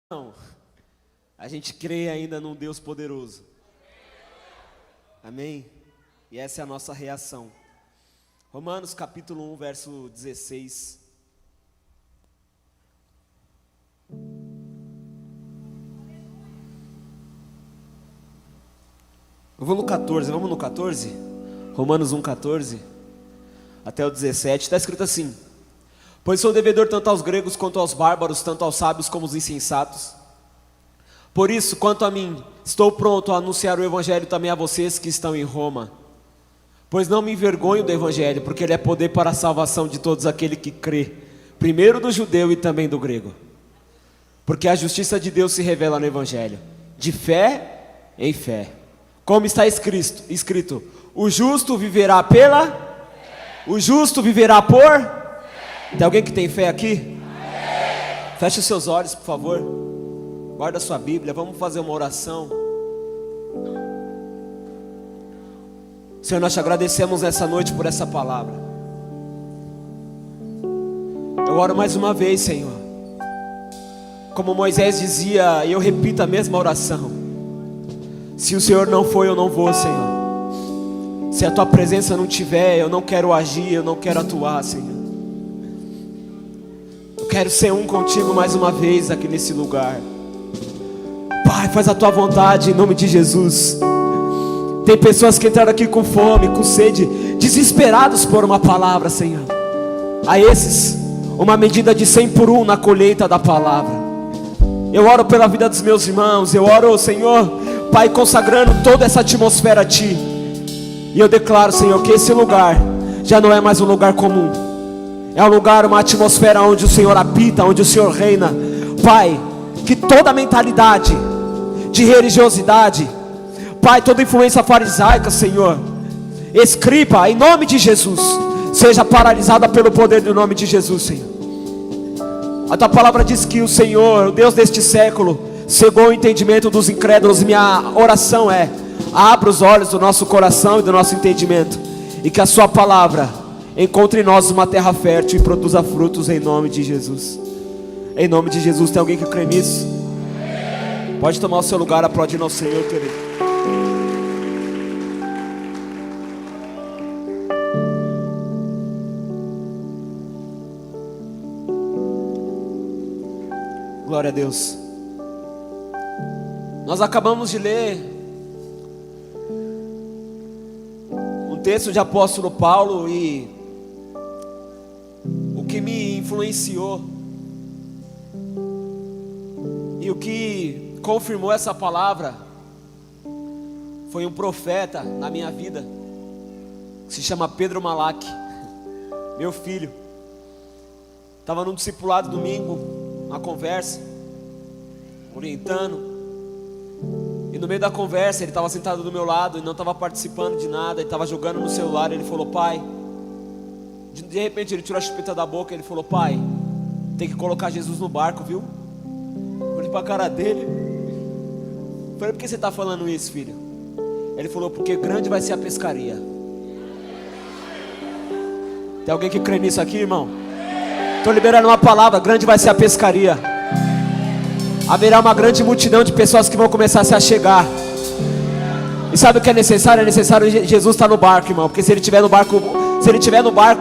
Não, a gente crê ainda num Deus poderoso. Amém? E essa é a nossa reação. Romanos capítulo 1, verso 16. Eu vou no 14, vamos no 14? Romanos 1, 14 até o 17, está escrito assim: pois sou devedor tanto aos gregos quanto aos bárbaros, tanto aos sábios como aos insensatos. Por isso, quanto a mim, estou pronto a anunciar o evangelho também a vocês que estão em Roma. Pois não me envergonho do evangelho, porque ele é poder para a salvação de todos aqueles que crê, primeiro do judeu e também do grego. Porque a justiça de Deus se revela no evangelho, de fé em fé. Como está escrito, o justo viverá pela... O justo viverá por... Tem alguém que tem fé aqui? Feche os seus olhos, por favor. Guarda a sua Bíblia, vamos fazer uma oração. Senhor, nós te agradecemos essa noite por essa palavra. Eu oro mais uma vez, Senhor. Como Moisés dizia, e eu repito a mesma oração: se o Senhor não for, eu não vou, Senhor. Se a tua presença não tiver, eu não quero agir, eu não quero atuar, Senhor. Eu quero ser um contigo mais uma vez aqui nesse lugar. Pai, faz a tua vontade em nome de Jesus. Tem pessoas que entraram aqui com fome, com sede, desesperados por uma palavra, Senhor. A esses, uma medida de 100 por 1 na colheita da palavra. Eu oro pela vida dos meus irmãos. Eu oro, Senhor, Pai, consagrando toda essa atmosfera a Ti. E eu declaro, Senhor, que esse lugar já não é mais um lugar comum. É um lugar, uma atmosfera onde o Senhor habita, onde o Senhor reina. Pai, que toda mentalidade de religiosidade, Pai, toda influência farisaica, Senhor, escriba, em nome de Jesus, seja paralisada pelo poder do nome de Jesus, Senhor. A tua palavra diz que o Senhor, o Deus deste século, cegou o entendimento dos incrédulos. Minha oração é: abra os olhos do nosso coração e do nosso entendimento, e que a sua palavra encontre em nós uma terra fértil e produza frutos em nome de Jesus. Em nome de Jesus. Tem alguém que crê nisso? Pode tomar o seu lugar, aplaudindo ao Senhor, querido. Glória a Deus. Nós acabamos de ler um texto de apóstolo Paulo, e o que me influenciou e o que confirmou essa palavra foi um profeta na minha vida, que se chama Pedro Malak, meu filho. Estava num discipulado domingo, uma conversa, orientando, e no meio da conversa ele estava sentado do meu lado e não estava participando de nada, ele estava jogando no celular. Ele falou: pai, de repente ele tirou a chupeta da boca e ele falou: pai, tem que colocar Jesus no barco, viu? Olhei para a cara dele, falei: por que você está falando isso, filho? Ele falou: porque grande vai ser a pescaria. Tem alguém que crê nisso aqui, irmão? Estou liberando uma palavra: grande vai ser a pescaria. Haverá uma grande multidão de pessoas que vão começar a se achegar. E sabe o que é necessário? É necessário Jesus estar no barco, irmão. Porque se ele estiver no barco,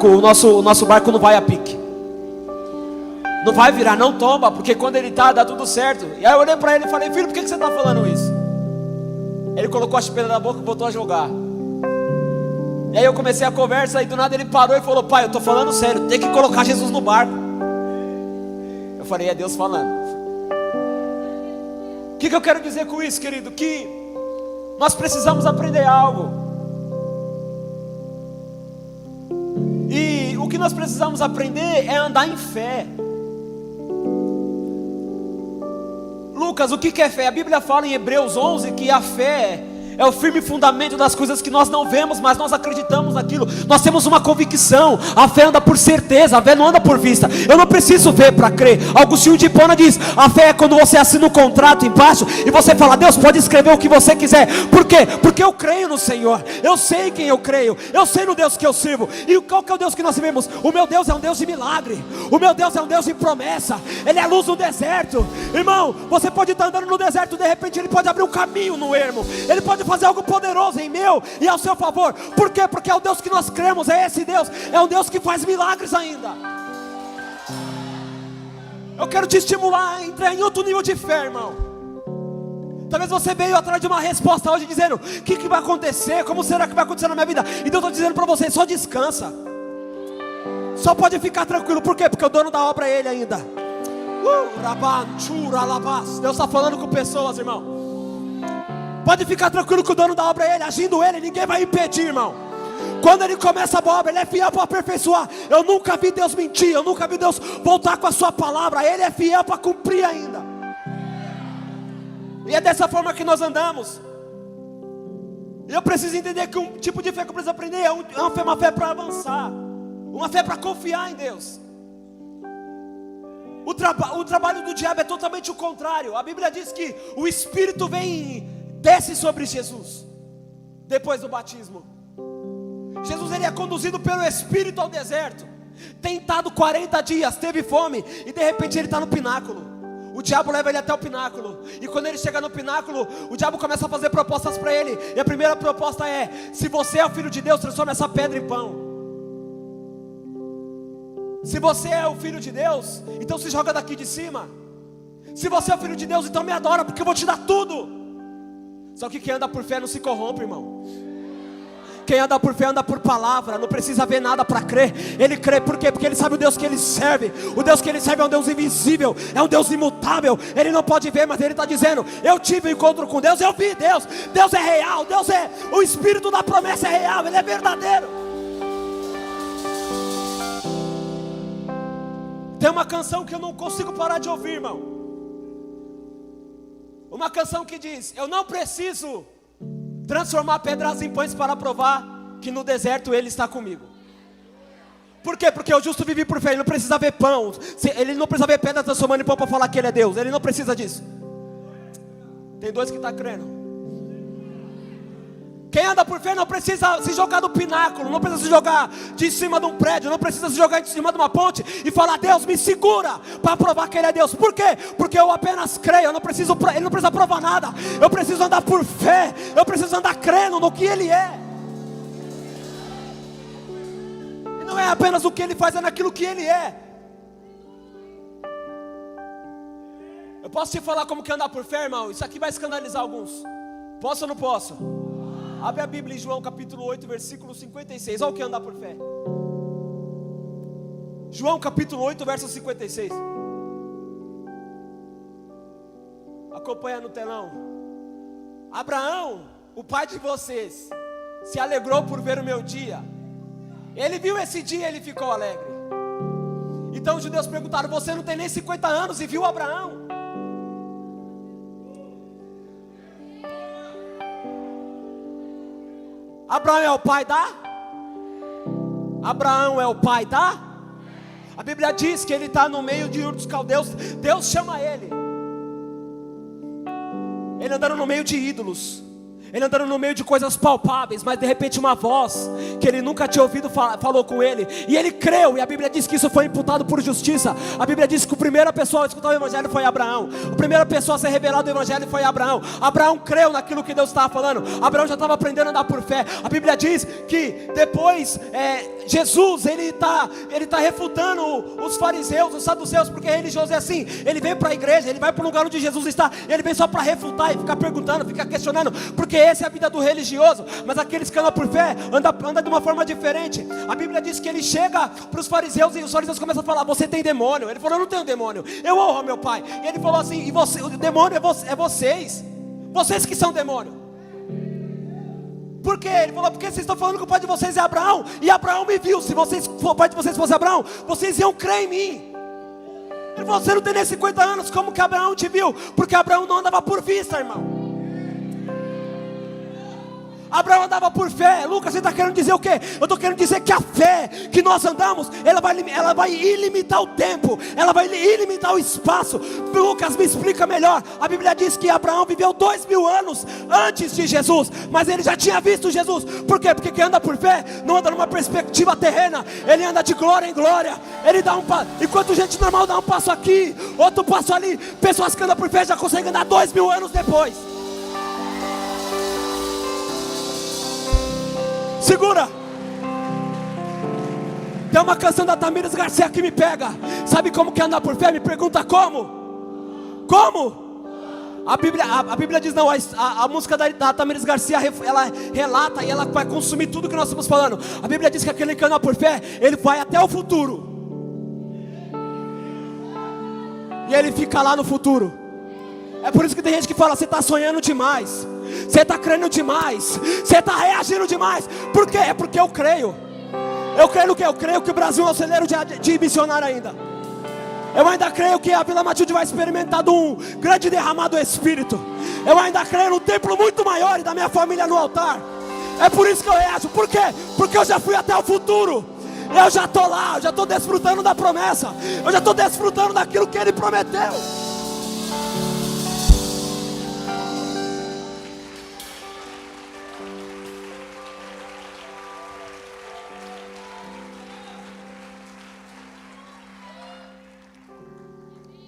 o nosso barco não vai a pique. Não vai virar, não tomba. Porque quando ele está, dá tudo certo. E aí eu olhei para ele e falei: filho, por que você está falando isso? Ele colocou a chupeta na boca e voltou a jogar. E aí eu comecei a conversa, e do nada ele parou e falou: pai, eu estou falando sério, tem que colocar Jesus no barco. Eu falei: é Deus falando. O que eu quero dizer com isso, querido? Que nós precisamos aprender algo. E o que nós precisamos aprender é andar em fé. Lucas, o que é fé? A Bíblia fala em Hebreus 11 que a fé é o firme fundamento das coisas que nós não vemos, mas nós acreditamos naquilo. Nós temos uma convicção. A fé anda por certeza, a fé não anda por vista. Eu não preciso ver para crer. Agostinho de Hipona diz: a fé é quando você assina um contrato embaixo e você fala: Deus, pode escrever o que você quiser. Por quê? Porque eu creio no Senhor. Eu sei quem eu creio. Eu sei no Deus que eu sirvo. E qual que é o Deus que nós servimos? O meu Deus é um Deus de milagre. O meu Deus é um Deus de promessa. Ele é a luz no deserto. Irmão, você pode estar andando no deserto, de repente Ele pode abrir um caminho no ermo. Ele pode fazer algo poderoso em meu e ao seu favor. Por quê? Porque é o Deus que nós cremos, é esse Deus. É um Deus que faz milagres ainda. Eu quero te estimular a entrar em outro nível de fé, irmão. Talvez você veio atrás de uma resposta hoje dizendo: o que vai acontecer? Como será que vai acontecer na minha vida? Então eu estou dizendo para você: só descansa. Só pode ficar tranquilo. Por quê? Porque o dono da obra é Ele ainda. Deus está falando com pessoas, irmão. Pode ficar tranquilo que o dono da obra é Ele. Agindo Ele, ninguém vai impedir, irmão. Quando Ele começa a boa obra, Ele é fiel para aperfeiçoar. Eu nunca vi Deus mentir. Eu nunca vi Deus voltar com a sua palavra. Ele é fiel para cumprir ainda. E é dessa forma que nós andamos. E eu preciso entender que um tipo de fé que eu preciso aprender é uma fé para avançar. Uma fé para confiar em Deus. O trabalho do diabo é totalmente o contrário. A Bíblia diz que o Espírito desce sobre Jesus depois do batismo. Jesus, ele é conduzido pelo Espírito ao deserto, tentado 40 dias, teve fome, e de repente ele está no pináculo. O diabo leva ele até o pináculo, e quando ele chega no pináculo, o diabo começa a fazer propostas para ele. E a primeira proposta é: se você é o Filho de Deus, transforma essa pedra em pão. Se você é o Filho de Deus, então se joga daqui de cima. Se você é o Filho de Deus, então me adora, porque eu vou te dar tudo. Só que quem anda por fé não se corrompe, irmão. Quem anda por fé anda por palavra, não precisa ver nada para crer. Ele crê por quê? Porque ele sabe o Deus que ele serve. O Deus que ele serve é um Deus invisível, é um Deus imutável. Ele não pode ver, mas ele está dizendo: eu tive um encontro com Deus, eu vi Deus. Deus é real, Deus é, o Espírito da promessa é real, Ele é verdadeiro. Tem uma canção que eu não consigo parar de ouvir, irmão. Uma canção que diz: eu não preciso transformar pedras em pães para provar que no deserto Ele está comigo. Por quê? Porque o justo vive por fé. Ele não precisa ver pão, ele não precisa ver pedra transformando em pão para falar que Ele é Deus. Ele não precisa disso. Tem dois que estão crendo. Quem anda por fé não precisa se jogar do pináculo, não precisa se jogar de cima de um prédio, não precisa se jogar de cima de uma ponte e falar: Deus, me segura, para provar que Ele é Deus. Por quê? Porque eu apenas creio, Ele não precisa provar nada. Eu preciso andar por fé, eu preciso andar crendo no que Ele é. E não é apenas o que Ele faz, é naquilo que Ele é. Eu posso te falar como que andar por fé, irmão? Isso aqui vai escandalizar alguns. Posso ou não posso? Abre a Bíblia em João capítulo 8, versículo 56. Olha o que é andar por fé. João capítulo 8, verso 56. Acompanha no telão. Abraão, o pai de vocês, se alegrou por ver o meu dia. Ele viu esse dia e ele ficou alegre. Então os judeus perguntaram: você não tem nem 50 anos e viu Abraão? Abraão é o pai da? Abraão é o pai da? A Bíblia diz que ele está no meio de Ur dos Caldeus. Deus chama ele. Ele andando no meio de ídolos, ele andando no meio de coisas palpáveis, mas de repente uma voz que ele nunca tinha ouvido falou com ele, e ele creu, e a Bíblia diz que isso foi imputado por justiça. A Bíblia diz que a primeira pessoa a escutar o Evangelho foi Abraão. A primeira pessoa a ser revelado o Evangelho foi Abraão. Abraão creu naquilo que Deus estava falando. Abraão já estava aprendendo a andar por fé. A Bíblia diz que depois Jesus, ele tá refutando os fariseus, os saduceus, porque religioso é assim, ele vem para a igreja, ele vai para o lugar onde Jesus está, ele vem só para refutar e ficar perguntando, ficar questionando, porque essa é a vida do religioso. Mas aqueles que andam por fé, andam de uma forma diferente. A Bíblia diz que ele chega para os fariseus, e os fariseus começam a falar: você tem demônio. Ele falou: eu não tenho demônio, eu honro meu pai. E ele falou assim: e você, o demônio é vocês que são demônio. Por quê? Ele falou: porque vocês estão falando que o pai de vocês é Abraão, e Abraão me viu. Se o pai de vocês fosse Abraão, vocês iam crer em mim. Ele falou: você não tem nem 50 anos, como que Abraão te viu? Porque Abraão não andava por vista, irmão. Abraão andava por fé. Lucas, você está querendo dizer o quê? Eu estou querendo dizer que a fé que nós andamos, ela vai ilimitar o tempo, ela vai ilimitar o espaço. Lucas, me explica melhor. A Bíblia diz que Abraão viveu 2000 anos antes de Jesus, mas ele já tinha visto Jesus. Por quê? Porque quem anda por fé não anda numa perspectiva terrena, ele anda de glória em glória. Ele dá um passo, enquanto gente normal dá um passo aqui, outro passo ali, pessoas que andam por fé já conseguem andar 2000 anos depois. Segura. Tem uma canção da Tamires Garcia que me pega. Sabe como que é andar por fé? Me pergunta como? Como? A Bíblia diz não. A música da Tamires Garcia, ela relata e ela vai consumir tudo que nós estamos falando. A Bíblia diz que aquele que anda por fé, ele vai até o futuro, e ele fica lá no futuro. É por isso que tem gente que fala: você está sonhando demais, você está crendo demais, você está reagindo demais. Por quê? É porque eu creio. Eu creio no quê? Eu creio que o Brasil é um celeiro de missionário ainda. Eu ainda creio que a Vila Matilde vai experimentar de um grande derramado do Espírito. Eu ainda creio num templo muito maior e da minha família no altar. É por isso que eu reajo. Por quê? Porque eu já fui até o futuro. Eu já estou lá, eu já estou desfrutando da promessa. Eu já estou desfrutando daquilo que Ele prometeu.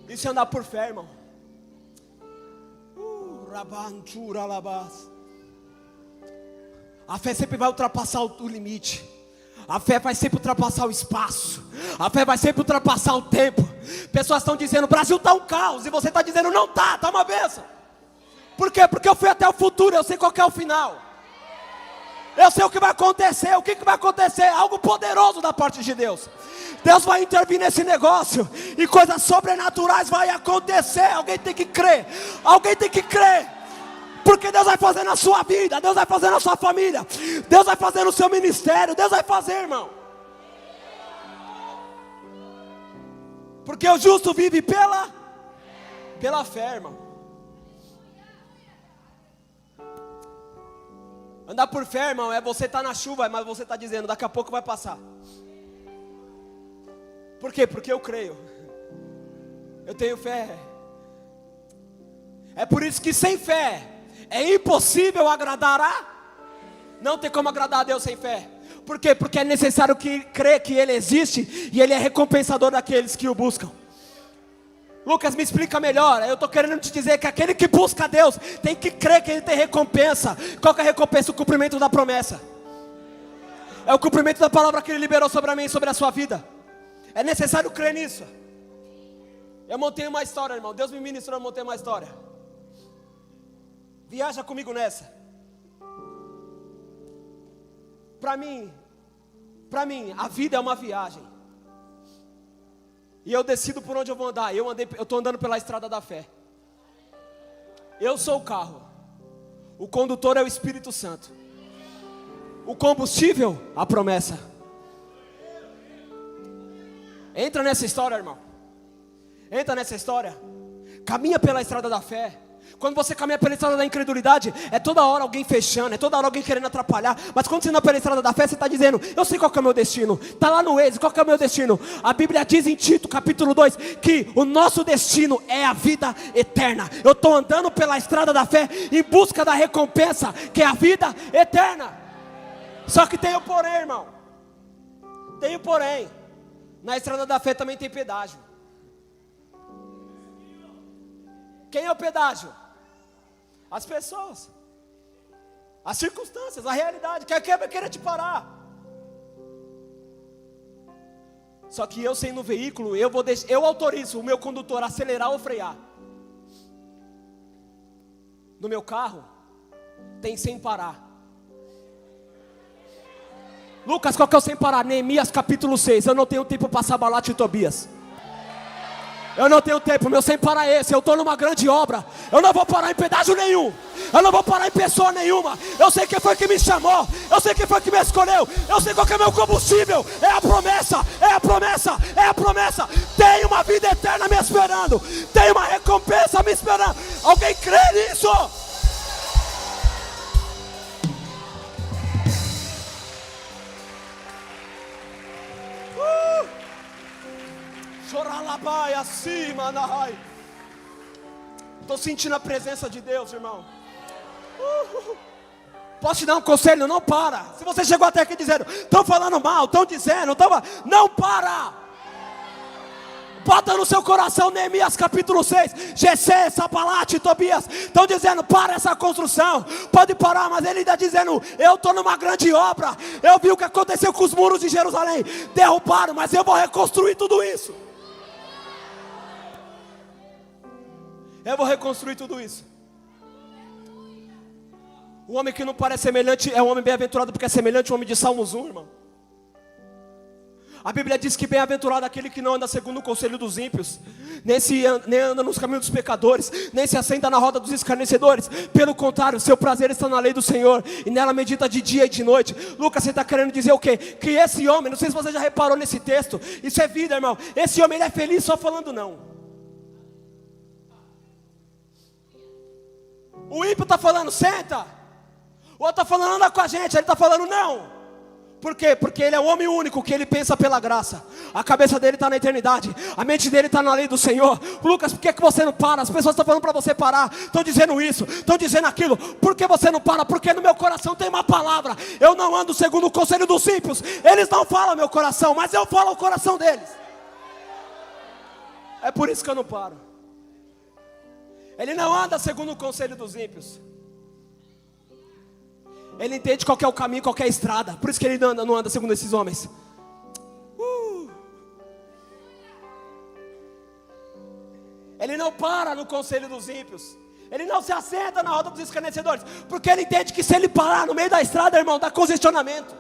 Isso é andar por fé, irmão. A fé sempre vai ultrapassar o limite. A fé vai sempre ultrapassar o espaço. A fé vai sempre ultrapassar o tempo. Pessoas estão dizendo: o Brasil está um caos. E você está dizendo: não está, está uma bênção. Por quê? Porque eu fui até o futuro, eu sei qual que é o final. Eu sei o que vai acontecer. O que vai acontecer? Algo poderoso da parte de Deus. Deus vai intervir nesse negócio e coisas sobrenaturais vai acontecer. Alguém tem que crer. Alguém tem que crer. Porque Deus vai fazer na sua vida, Deus vai fazer na sua família, Deus vai fazer no seu ministério, Deus vai fazer, irmão. Porque o justo vive pela fé, irmão. Andar por fé, irmão, é você estar na chuva, mas você está dizendo: daqui a pouco vai passar. Por quê? Porque eu creio. Eu tenho fé. É por isso que sem fé é impossível agradar a... Não tem como agradar a Deus sem fé. Por quê? Porque é necessário crer que Ele existe e Ele é recompensador daqueles que o buscam. Lucas, me explica melhor. Eu estou querendo te dizer que aquele que busca a Deus tem que crer que Ele tem recompensa. Qual que é a recompensa? O cumprimento da promessa. É o cumprimento da palavra que Ele liberou sobre a mim e sobre a sua vida. É necessário crer nisso. Eu montei uma história, irmão. Deus me ministrou, eu montei uma história. Viaja comigo nessa. Para mim, a vida é uma viagem. E eu decido por onde eu vou andar. Eu estou andando pela estrada da fé. Eu sou o carro. O condutor é o Espírito Santo. O combustível, a promessa. Entra nessa história, irmão. Entra nessa história. Caminha pela estrada da fé. Quando você caminha pela estrada da incredulidade, é toda hora alguém fechando, é toda hora alguém querendo atrapalhar. Mas quando você anda pela estrada da fé, você está dizendo: eu sei qual que é o meu destino. Está lá no Êxodo, qual que é o meu destino? A Bíblia diz em Tito, capítulo 2, que o nosso destino é a vida eterna. Eu estou andando pela estrada da fé em busca da recompensa, que é a vida eterna. Só que tem o porém, irmão. Tem o porém. Na estrada da fé também tem pedágio. Quem é o pedágio? As pessoas, as circunstâncias, a realidade. Quem vai querer te parar? Só que eu sendo no veículo, eu autorizo o meu condutor a acelerar ou frear. No meu carro tem sem parar. Lucas, qual que é o sem parar? Neemias capítulo 6. Eu não tenho tempo para Sanbalate e Tobias. Eu não tenho tempo, meu sem parar é esse. Eu estou numa grande obra. Eu não vou parar em pedágio nenhum. Eu não vou parar em pessoa nenhuma. Eu sei quem foi que me chamou. Eu sei quem foi que me escolheu. Eu sei qual que é meu combustível. É a promessa, é a promessa, é a promessa. Tem uma vida eterna me esperando. Tem uma recompensa me esperando. Alguém crê nisso? Choralabai acima, nai. Estou sentindo a presença de Deus, irmão. Posso te dar um conselho? Não para. Se você chegou até aqui dizendo, estão falando mal, estão dizendo, não para. Bota no seu coração Neemias capítulo 6. Gessé, Sabalate, Tobias estão dizendo, para essa construção. Pode parar, mas ele está dizendo, eu estou numa grande obra. Eu vi o que aconteceu com os muros de Jerusalém. Derrubaram, mas eu vou reconstruir tudo isso. Eu vou reconstruir tudo isso. O homem que não parece semelhante é um homem bem-aventurado, porque é semelhante ao homem de Salmos 1, irmão. A Bíblia diz que bem-aventurado é aquele que não anda segundo o conselho dos ímpios, nem anda nos caminhos dos pecadores, nem se assenta na roda dos escarnecedores. Pelo contrário, seu prazer está na lei do Senhor, e nela medita de dia e de noite. Lucas, você está querendo dizer o quê? Que esse homem, não sei se você já reparou nesse texto, isso é vida, irmão. Esse homem, ele é feliz só falando não. O ímpio está falando, senta. O outro está falando, anda com a gente. Ele está falando, não. Por quê? Porque ele é o homem único que ele pensa pela graça. A cabeça dele está na eternidade. A mente dele está na lei do Senhor. Lucas, por que você não para? As pessoas estão falando para você parar. Estão dizendo isso, estão dizendo aquilo. Por que você não para? Porque no meu coração tem uma palavra. Eu não ando segundo o conselho dos ímpios. Eles não falam meu coração, mas eu falo o coração deles. É por isso que eu não paro. Ele não anda segundo o conselho dos ímpios. Ele entende qual que é o caminho, qual que é a estrada. Por isso que ele não anda segundo esses homens. Ele não para no conselho dos ímpios. Ele não se assenta na roda dos escarnecedores. Porque ele entende que se ele parar no meio da estrada, irmão, dá congestionamento.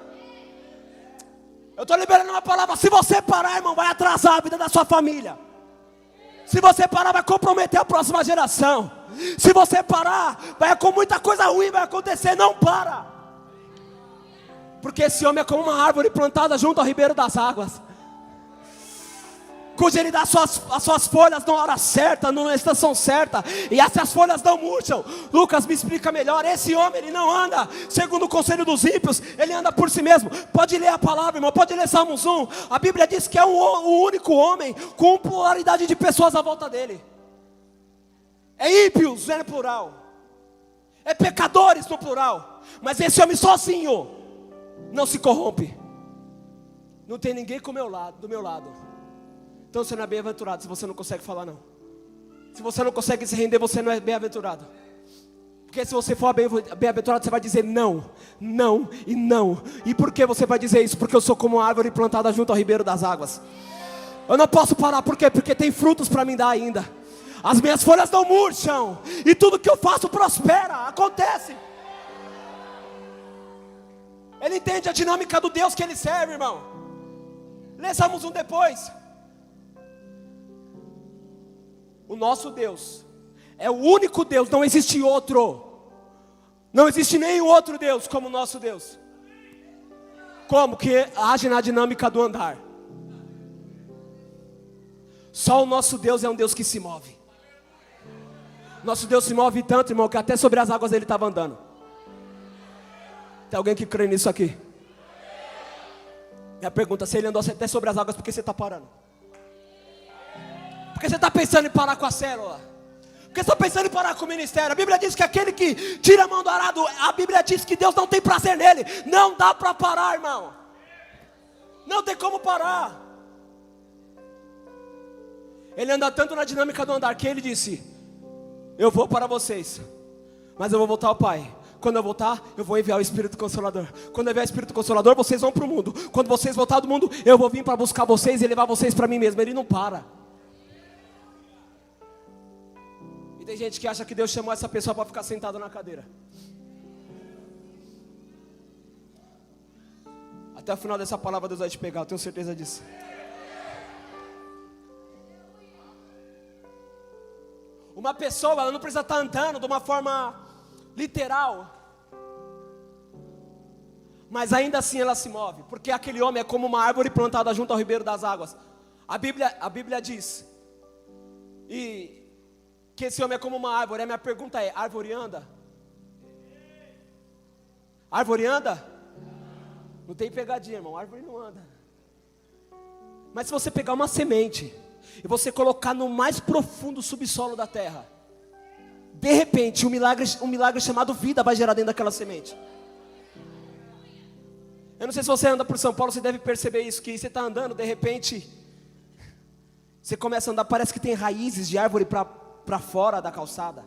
Eu estou liberando uma palavra. Se você parar, irmão, vai atrasar a vida da sua família. Se você parar, vai comprometer a próxima geração. Se você parar, com muita coisa ruim vai acontecer. Não para. Porque esse homem é como uma árvore plantada junto ao ribeiro das águas, cujo ele dá as suas folhas na hora certa, na estação certa, e essas folhas não murcham. Lucas me explica melhor. Esse homem, ele não anda segundo o conselho dos ímpios, ele anda por si mesmo. Pode ler a palavra, irmão, pode ler Salmos 1. A Bíblia diz que é o único homem com pluralidade de pessoas à volta dele. É ímpios, é plural. É pecadores no plural. Mas esse homem sozinho não se corrompe. Não tem ninguém do meu lado. Então você não é bem-aventurado se você não consegue falar não. Se você não consegue se render, você não é bem-aventurado. Porque se você for bem-aventurado, você vai dizer não, não e não. E por que você vai dizer isso? Porque eu sou como uma árvore plantada junto ao ribeiro das águas. Eu não posso parar, por quê? Porque tem frutos para me dar ainda. As minhas folhas não murcham, e tudo que eu faço prospera, acontece. Ele entende a dinâmica do Deus que ele serve, irmão. Lê Salmos 1 depois. O nosso Deus é o único Deus, não existe outro. Não existe nenhum outro Deus como o nosso Deus. Como que age na dinâmica do andar. Só o nosso Deus é um Deus que se move. Nosso Deus se move tanto, irmão, que até sobre as águas ele estava andando. Tem alguém que crê nisso aqui? Minha pergunta, se ele andou até sobre as águas, por que você está parando? Por que você está pensando em parar com a célula? Por que você está pensando em parar com o ministério? A Bíblia diz que aquele que tira a mão do arado, a Bíblia diz que Deus não tem prazer nele. Não dá para parar, irmão. Não tem como parar. Ele anda tanto na dinâmica do andar que ele disse: eu vou para vocês, mas eu vou voltar ao Pai. Quando eu voltar, eu vou enviar o Espírito Consolador. Quando eu enviar o Espírito Consolador, vocês vão para o mundo. Quando vocês voltarem do mundo, eu vou vir para buscar vocês e levar vocês para mim mesmo. Ele não para. E tem gente que acha que Deus chamou essa pessoa para ficar sentada na cadeira. Até o final dessa palavra Deus vai te pegar, eu tenho certeza disso. Uma pessoa, ela não precisa estar andando de uma forma literal, mas ainda assim ela se move, porque aquele homem é como uma árvore plantada junto ao ribeiro das águas. A Bíblia diz e que esse homem é como uma árvore. A minha pergunta é: árvore anda? Árvore anda? Não tem pegadinha, irmão, árvore não anda. Mas se você pegar uma semente e você colocar no mais profundo subsolo da terra, de repente um milagre chamado vida vai gerar dentro daquela semente. Eu não sei se você anda por São Paulo, você deve perceber isso, que você está andando, de repente você começa a andar, parece que tem raízes de árvore para fora da calçada.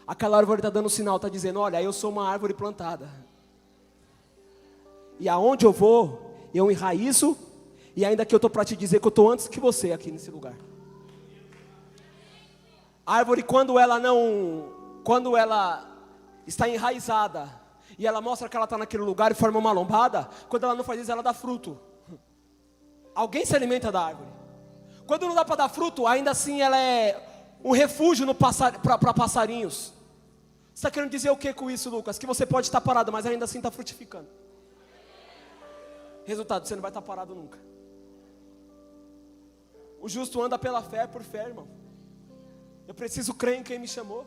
Aquela árvore está dando um sinal, está dizendo: olha, eu sou uma árvore plantada, e aonde eu vou, eu enraizo, e ainda que eu estou para te dizer que eu estou antes que você aqui nesse lugar. A árvore, quando ela está enraizada, e ela mostra que ela está naquele lugar e forma uma lombada, quando ela não faz isso, ela dá fruto. Alguém se alimenta da árvore. Quando não dá para dar fruto, ainda assim ela é um refúgio para passarinhos. Você está querendo dizer o que com isso, Lucas? Que você pode estar parado, mas ainda assim está frutificando. Resultado, você não vai estar parado nunca. O justo anda pela fé, por fé, irmão. Eu preciso crer em quem me chamou.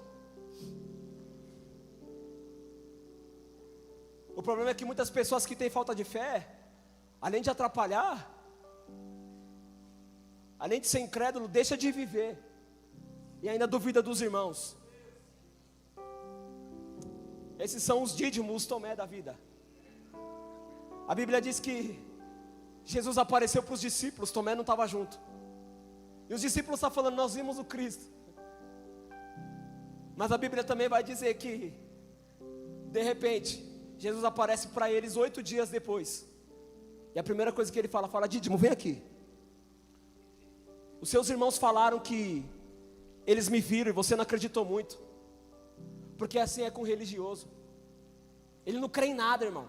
O problema é que muitas pessoas que têm falta de fé, além de atrapalhar, além de ser incrédulo, deixa de viver e ainda duvida dos irmãos. Esses são os dídimos, os Tomé da vida. A Bíblia diz que Jesus apareceu para os discípulos, Tomé não estava junto. E os discípulos estão falando: nós vimos o Cristo. Mas a Bíblia também vai dizer que, de repente, Jesus aparece para eles 8 dias depois. E a primeira coisa que ele fala: Dídimo, vem aqui. Os seus irmãos falaram que eles me viram e você não acreditou muito. Porque assim é com o religioso. Ele não crê em nada, irmão.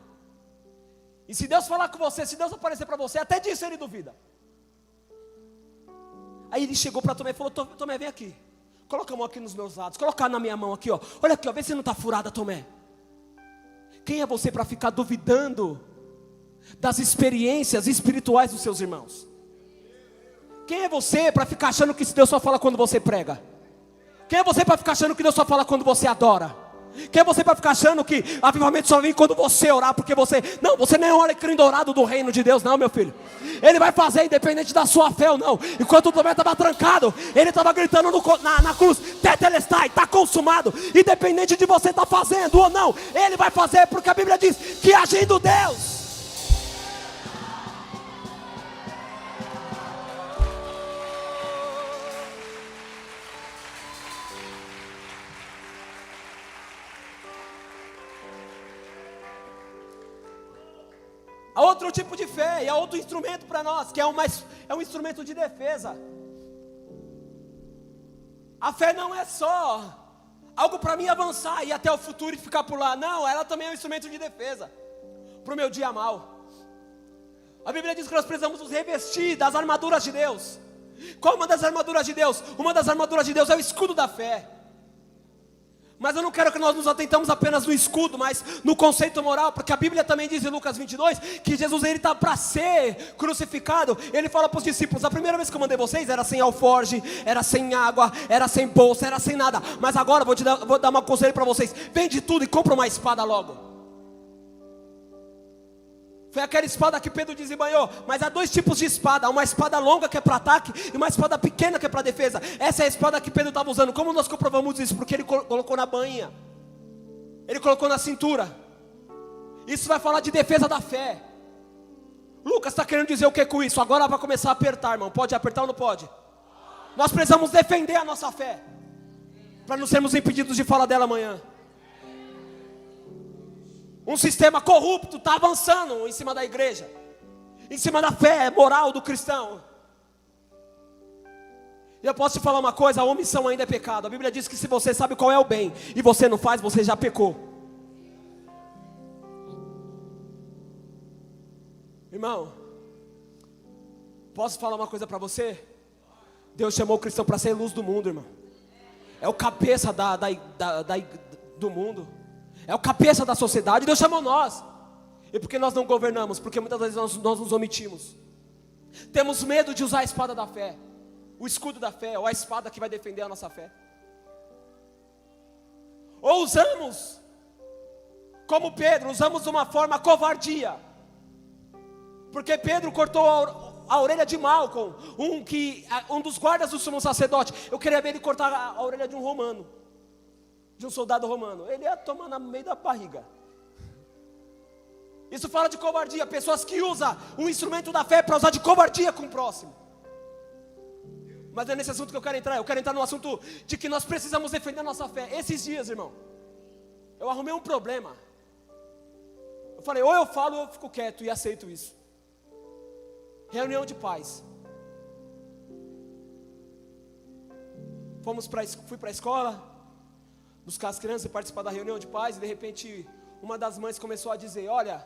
E se Deus falar com você, se Deus aparecer para você, até disso ele duvida. Aí ele chegou para Tomé e falou: Tomé, vem aqui. Coloca a mão aqui nos meus lados. Coloca na minha mão aqui, ó. Olha aqui, ó. Vê se não está furada, Tomé. Quem é você para ficar duvidando das experiências espirituais dos seus irmãos? Quem é você para ficar achando que Deus só fala quando você prega? Quem é você para ficar achando que Deus só fala quando você adora? Quem é você para ficar achando que avivamento só vem quando você orar? Porque você nem é um alecrim dourado do reino de Deus, não, meu filho. Ele vai fazer independente da sua fé ou não. Enquanto o Tomé estava trancado, ele estava gritando na cruz: Tetelestai, está consumado. Independente de você estar fazendo ou não, ele vai fazer, porque a Bíblia diz que agindo Deus. Há outro tipo de fé, e há outro instrumento para nós, que é um instrumento de defesa. A fé não é só algo para mim avançar e ir até o futuro e ficar por lá. Não, ela também é um instrumento de defesa para o meu dia mal. A Bíblia diz que nós precisamos nos revestir das armaduras de Deus. Qual uma das armaduras de Deus? Uma das armaduras de Deus é o escudo da fé. Mas eu não quero que nós nos atentamos apenas no escudo, mas no conceito moral, porque a Bíblia também diz em Lucas 22, que Jesus está para ser crucificado. Ele fala para os discípulos: a primeira vez que eu mandei vocês era sem alforge, era sem água, era sem bolsa, era sem nada. Mas agora vou dar uma conselho para vocês: vende tudo e compra uma espada logo. Foi aquela espada que Pedro desembanhou. Mas há 2 tipos de espada: uma espada longa que é para ataque e uma espada pequena que é para defesa. Essa é a espada que Pedro estava usando. Como nós comprovamos isso? Porque ele colocou na bainha, ele colocou na cintura. Isso vai falar de defesa da fé. Lucas está querendo dizer o que com isso? Agora vai começar a apertar, irmão. Pode apertar ou não pode? Nós precisamos defender a nossa fé, para não sermos impedidos de falar dela amanhã. Um sistema corrupto está avançando em cima da igreja, em cima da fé moral do cristão. E eu posso te falar uma coisa: a omissão ainda é pecado. A Bíblia diz que se você sabe qual é o bem e você não faz, você já pecou. Irmão, posso falar uma coisa para você? Deus chamou o cristão para ser luz do mundo, irmão. É o cabeça do mundo. É o cabeça da sociedade. Deus chamou nós. E por que nós não governamos? Porque muitas vezes nós nos omitimos. Temos medo de usar a espada da fé, o escudo da fé, ou a espada que vai defender a nossa fé. Ou usamos, como Pedro, usamos de uma forma covardia. Porque Pedro cortou a orelha de Malcolm, um dos guardas do sumo sacerdote. Eu queria ver ele cortar a orelha de um romano, de um soldado romano. Ele ia tomar no meio da barriga. Isso fala de covardia. Pessoas que usam um instrumento da fé para usar de covardia com o próximo. Mas é nesse assunto que eu quero entrar. Eu quero entrar no assunto de que nós precisamos defender a nossa fé. Esses dias, irmão, eu arrumei um problema. Eu falei, ou eu falo ou eu fico quieto e aceito isso. Reunião de pais. Fui para a escola, buscar as crianças e participar da reunião de pais. E de repente, uma das mães começou a dizer, olha,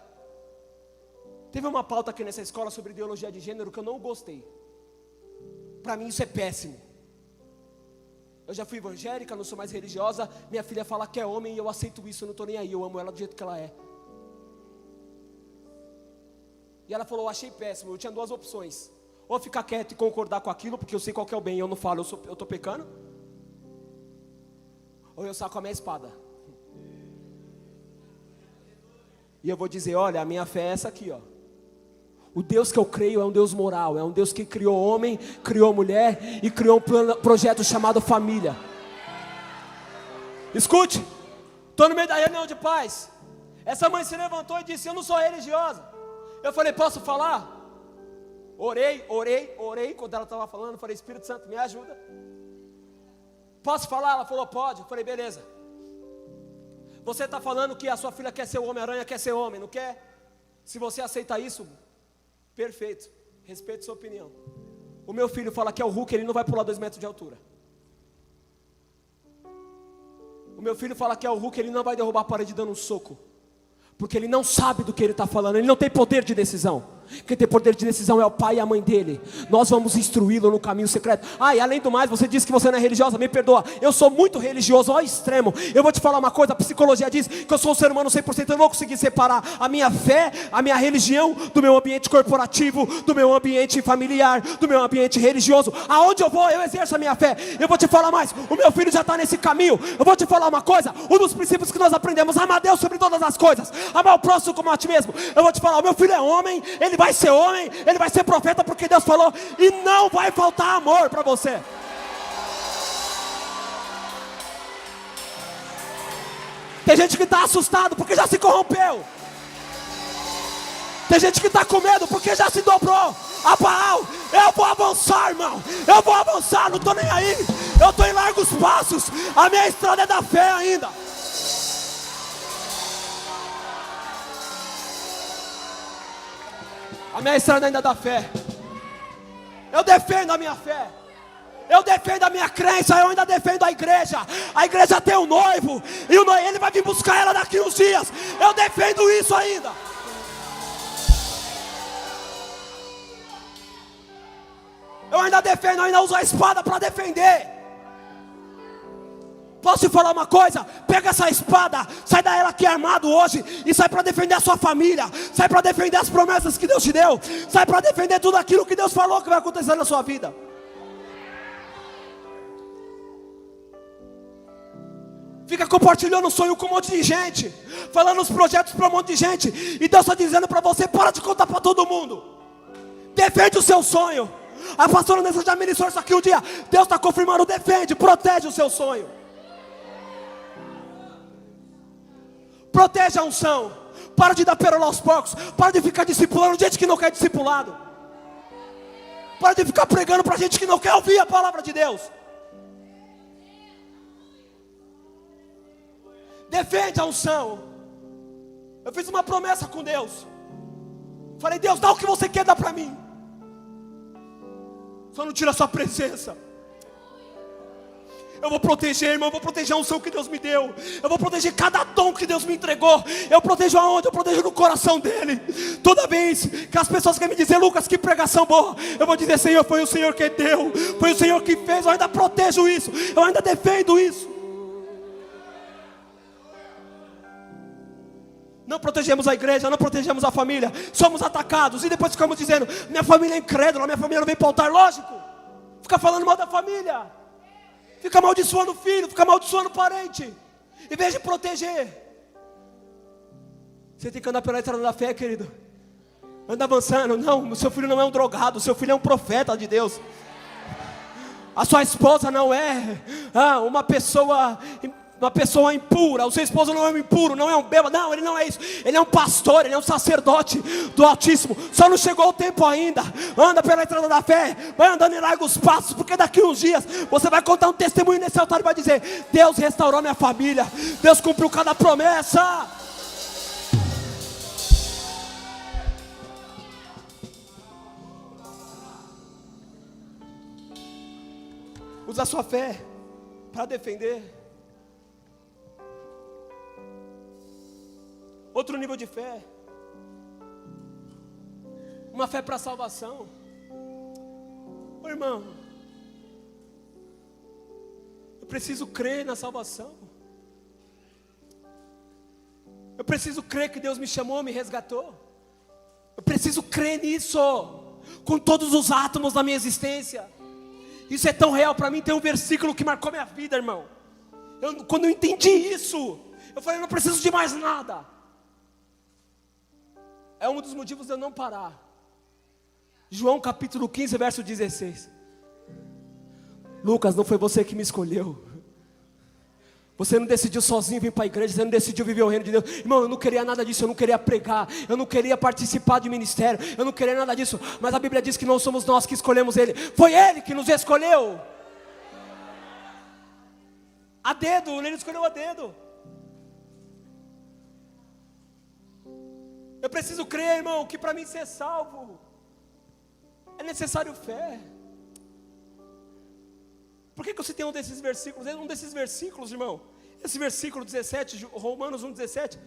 teve uma pauta aqui nessa escola sobre ideologia de gênero que eu não gostei. Para mim isso é péssimo. Eu já fui evangélica, não sou mais religiosa. Minha filha fala que é homem e eu aceito isso, eu não estou nem aí, eu amo ela do jeito que ela é. E ela falou, eu achei péssimo. Eu tinha duas opções: ou ficar quieto e concordar com aquilo, porque eu sei qual que é o bem e eu não falo, eu estou pecando, ou eu saco a minha espada. E eu vou dizer, olha, a minha fé é essa aqui, ó. O Deus que eu creio é um Deus moral, é um Deus que criou homem, criou mulher e criou um projeto chamado família. Escute, estou no meio da reunião de pais. Essa mãe se levantou e disse, eu não sou religiosa. Eu falei, posso falar? Orei, quando ela estava falando, eu falei, Espírito Santo, me ajuda. Posso falar? Ela falou, pode. Eu falei, beleza. Você está falando que a sua filha quer ser o Homem-Aranha, quer ser homem, não quer? Se você aceita isso, perfeito, respeito sua opinião. O meu filho fala que é o Hulk, ele não vai pular 2 metros de altura. O meu filho fala que é o Hulk, ele não vai derrubar a parede dando um soco, porque ele não sabe do que ele está falando, ele não tem poder de decisão. Quem tem poder de decisão é o pai e a mãe dele. Nós vamos instruí-lo no caminho secreto. E além do mais, você disse que você não é religiosa, me perdoa, eu sou muito religioso ao extremo. Eu vou te falar uma coisa, a psicologia diz que eu sou um ser humano 100%. Eu não vou conseguir separar a minha fé, a minha religião, do meu ambiente corporativo, do meu ambiente familiar, do meu ambiente religioso. Aonde eu vou, eu exerço a minha fé. Eu vou te falar mais, o meu filho já está nesse caminho. Eu vou te falar uma coisa, um dos princípios que nós aprendemos: amar Deus sobre todas as coisas, amar o próximo como a ti mesmo. Eu vou te falar, o meu filho é homem, ele vai ser homem, ele vai ser profeta, porque Deus falou, e não vai faltar amor para você. Tem gente que está assustado porque já se corrompeu. Tem gente que está com medo porque já se dobrou a Baal. Eu vou avançar, irmão, eu vou avançar, não estou nem aí. Eu estou em largos passos, a minha estrada é da fé ainda. A minha estrada ainda da fé. Eu defendo a minha fé. Eu defendo a minha crença. Eu ainda defendo a igreja. A igreja tem um noivo, e o noivo, ele vai vir buscar ela daqui uns dias. Eu defendo isso ainda. Eu ainda defendo, eu ainda uso a espada para defender. Posso te falar uma coisa? Pega essa espada, sai dela aqui armado hoje e sai para defender a sua família, sai para defender as promessas que Deus te deu, sai para defender tudo aquilo que Deus falou que vai acontecer na sua vida. Fica compartilhando o sonho com um monte de gente, falando os projetos para um monte de gente, e Deus está dizendo para você: para de contar para todo mundo, defende o seu sonho. A pastora Nessa já ministrou isso aqui um dia. Deus está confirmando: defende, protege o seu sonho. Proteja a unção. Para de dar pérola aos porcos. Para de ficar discipulando gente que não quer discipulado. Para de ficar pregando para gente que não quer ouvir a palavra de Deus. Defende a unção. Eu fiz uma promessa com Deus. Falei: Deus, dá o que você quer dar para mim, só não tira a sua presença. Eu vou proteger, irmão, eu vou proteger a unção que Deus me deu. Eu vou proteger cada dom que Deus me entregou. Eu protejo aonde? Eu protejo no coração dele. Toda vez que as pessoas querem me dizer: Lucas, que pregação boa, eu vou dizer: Senhor, foi o Senhor que deu, foi o Senhor que fez. Eu ainda protejo isso, eu ainda defendo isso. Não protegemos a igreja, não protegemos a família, somos atacados e depois ficamos dizendo: minha família é incrédula, minha família não vem para o altar. Lógico, fica falando mal da família, fica amaldiçoando o filho, fica amaldiçoando o parente, em vez de proteger. Você tem que andar pela estrada da fé, querido. anda avançando. Não, o seu filho não é um drogado, o seu filho é um profeta de Deus. A sua esposa não é uma pessoa impura. O seu esposo não é um impuro, não é um bêbado. Não, ele não é isso. Ele é um pastor, ele é um sacerdote do Altíssimo. Só não chegou o tempo ainda. Anda pela entrada da fé, vai andando em largos passos, porque daqui uns dias você vai contar um testemunho nesse altar e vai dizer: Deus restaurou minha família, Deus cumpriu cada promessa. Usa a sua fé para defender. Outro nível de fé, uma fé para salvação. Ô irmão, eu preciso crer na salvação. Eu preciso crer que Deus me chamou, me resgatou. Eu preciso crer nisso, com todos os átomos da minha existência. Isso é tão real para mim. Tem um versículo que marcou minha vida, irmão. Quando eu entendi isso, eu falei: eu não preciso de mais nada. É um dos motivos de eu não parar. João capítulo 15, verso 16. Lucas, não foi você que me escolheu. Você não decidiu sozinho vir para a igreja, você não decidiu viver o reino de Deus. Irmão, eu não queria nada disso, eu não queria pregar, eu não queria participar de ministério, eu não queria nada disso. Mas a Bíblia diz que não somos nós que escolhemos Ele, foi Ele que nos escolheu. A dedo, Ele escolheu a dedo. Eu preciso crer, irmão, que para mim ser salvo é necessário fé. Por que eu citei um desses versículos? Um desses versículos, irmão, esse versículo 17, Romanos 1,17,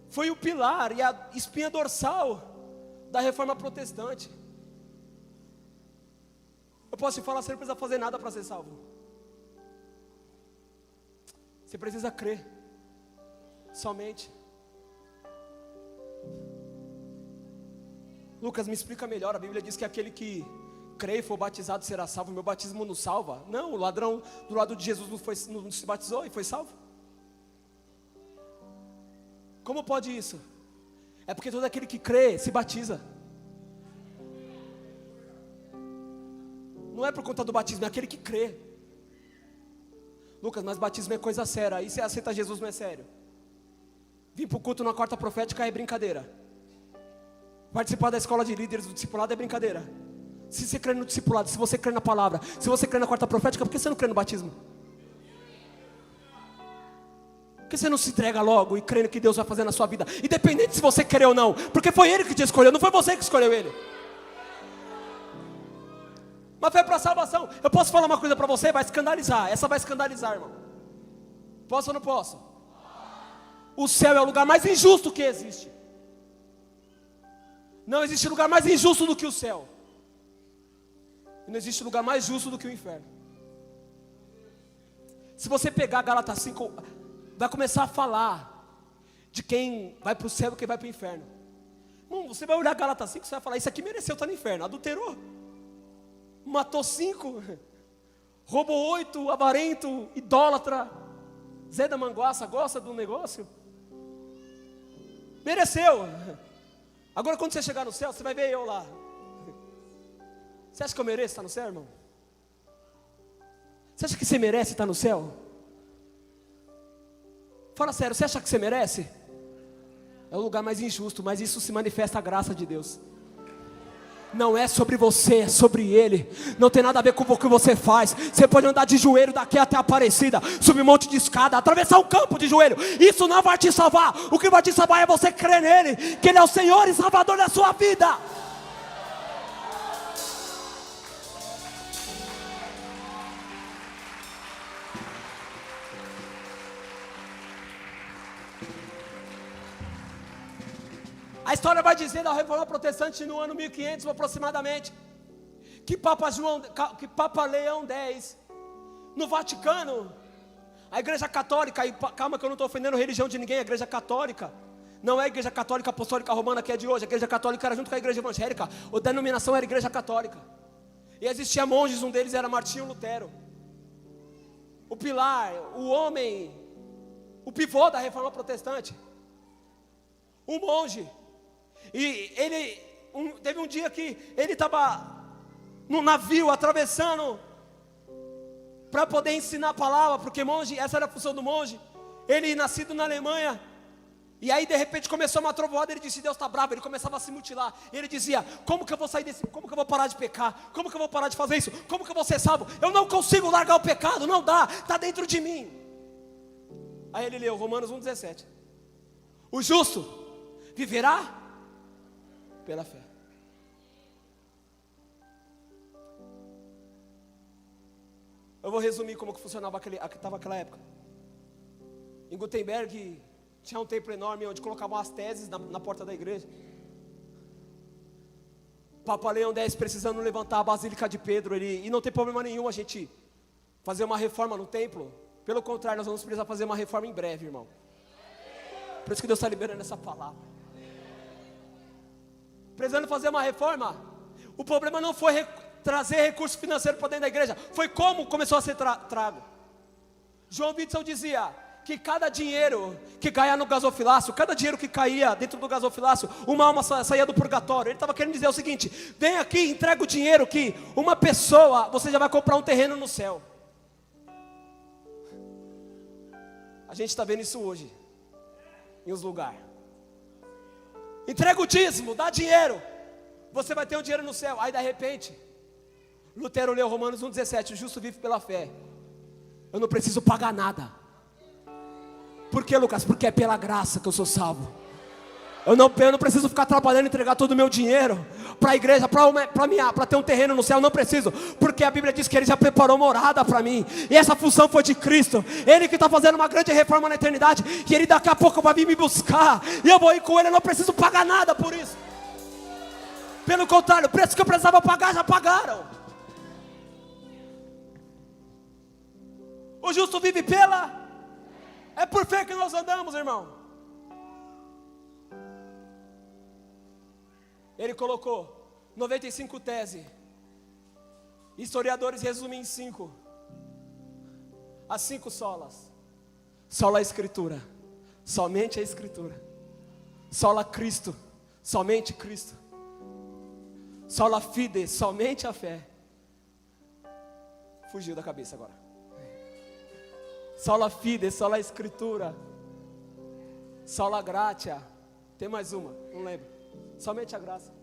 foi o pilar e a espinha dorsal da reforma protestante. Eu posso te falar, você não precisa fazer nada para ser salvo. Você precisa crer, somente. Lucas, me explica melhor. A Bíblia diz que aquele que crê e for batizado será salvo. Meu batismo não salva. Não, o ladrão do lado de Jesus não se batizou e foi salvo. Como pode isso? É porque todo aquele que crê se batiza. Não é por conta do batismo, é aquele que crê. Lucas, mas batismo é coisa séria. Aí você aceita Jesus, não é sério. Vir para o culto na quarta profética é brincadeira. Participar da escola de líderes do discipulado é brincadeira. Se você crê no discipulado, se você crê na palavra, se você crê na quarta profética, por que você não crê no batismo? Por que você não se entrega logo e crê no que Deus vai fazer na sua vida? Independente se você quer ou não, porque foi Ele que te escolheu, não foi você que escolheu Ele. Uma fé para salvação. Eu posso falar uma coisa para você, vai escandalizar. Essa vai escandalizar, irmão. Posso ou não posso? O céu é o lugar mais injusto que existe. Não existe lugar mais injusto do que o céu. E não existe lugar mais justo do que o inferno. Se você pegar Gálatas 5, vai começar a falar de quem vai para o céu e quem vai para o inferno. Você vai olhar Gálatas 5, você vai falar: isso aqui mereceu estar no inferno. Adulterou, matou 5, roubou 8, avarento, idólatra, Zé da Manguaça, gosta do negócio. Mereceu. Agora quando você chegar no céu, você vai ver eu lá. Você acha que eu mereço estar no céu, irmão? Você acha que você merece estar no céu? Fala sério, você acha que você merece? É o lugar mais injusto, mas isso se manifesta a graça de Deus. Não é sobre você, é sobre Ele. Não tem nada a ver com o que você faz. Você pode andar de joelho daqui até a Aparecida, subir um monte de escada, atravessar um campo de joelho. Isso não vai te salvar. O que vai te salvar é você crer nele, que Ele é o Senhor e Salvador da sua vida. A história vai dizer da Reforma Protestante no ano 1500 aproximadamente, que Papa Leão X, no Vaticano, a Igreja Católica, e calma que eu não estou ofendendo a religião de ninguém, a Igreja Católica, não é a Igreja Católica Apostólica Romana que é de hoje, a Igreja Católica era junto com a Igreja Evangélica, a denominação era a Igreja Católica, e existia monges, um deles era Martinho Lutero, o pilar, o homem, o pivô da Reforma Protestante, um monge. E ele teve um dia que ele estava num navio atravessando para poder ensinar a palavra, porque monge, essa era a função do monge. Ele nascido na Alemanha, e aí de repente começou uma trovoada. Ele disse: Deus está bravo. Ele começava a se mutilar, e ele dizia: como que eu vou sair desse, como que eu vou parar de pecar, como que eu vou parar de fazer isso, como que eu vou ser salvo? Eu não consigo largar o pecado, não dá, está dentro de mim. Aí ele leu Romanos 1,17: o justo viverá pela fé. Eu vou resumir como que funcionava aquela época. Em Gutenberg tinha um templo enorme onde colocavam as teses na porta da igreja. Papa Leão X precisando levantar a Basílica de Pedro, e não tem problema nenhum a gente fazer uma reforma no templo. Pelo contrário, nós vamos precisar fazer uma reforma em breve, irmão. Por isso que Deus está liberando essa palavra. Precisando fazer uma reforma. O problema não foi trazer recurso financeiro para dentro da igreja, foi como começou a ser trago. João Witzel dizia que cada dinheiro que caía no gasofilácio, cada dinheiro que caía dentro do gasofilácio, uma alma saía do purgatório. Ele estava querendo dizer o seguinte: vem aqui, entrega o dinheiro que uma pessoa, você já vai comprar um terreno no céu. A gente está vendo isso hoje em uns lugares. Entrega o dízimo, dá dinheiro, você vai ter um dinheiro no céu. Aí de repente Lutero leu Romanos 1,17: o justo vive pela fé. Eu não preciso pagar nada. Por que, Lucas? Porque é pela graça que eu sou salvo. Eu não preciso ficar trabalhando e entregar todo o meu dinheiro para a igreja, para ter um terreno no céu. Eu não preciso, porque a Bíblia diz que Ele já preparou morada para mim, e essa função foi de Cristo. Ele que está fazendo uma grande reforma na eternidade, e Ele daqui a pouco vai vir me buscar, e eu vou ir com Ele. Eu não preciso pagar nada por isso. Pelo contrário, o preço que eu precisava pagar, já pagaram. O justo vive pela... É por fé que nós andamos, irmão. Ele colocou 95 teses. Historiadores resumem em 5. As 5 solas. Sola a Escritura, somente a Escritura. Sola Cristo, somente Cristo. Sola fide, somente a fé. Fugiu da cabeça agora. Sola fide, sola Escritura. Sola gratia. Tem mais uma, não lembro. Somente a graça.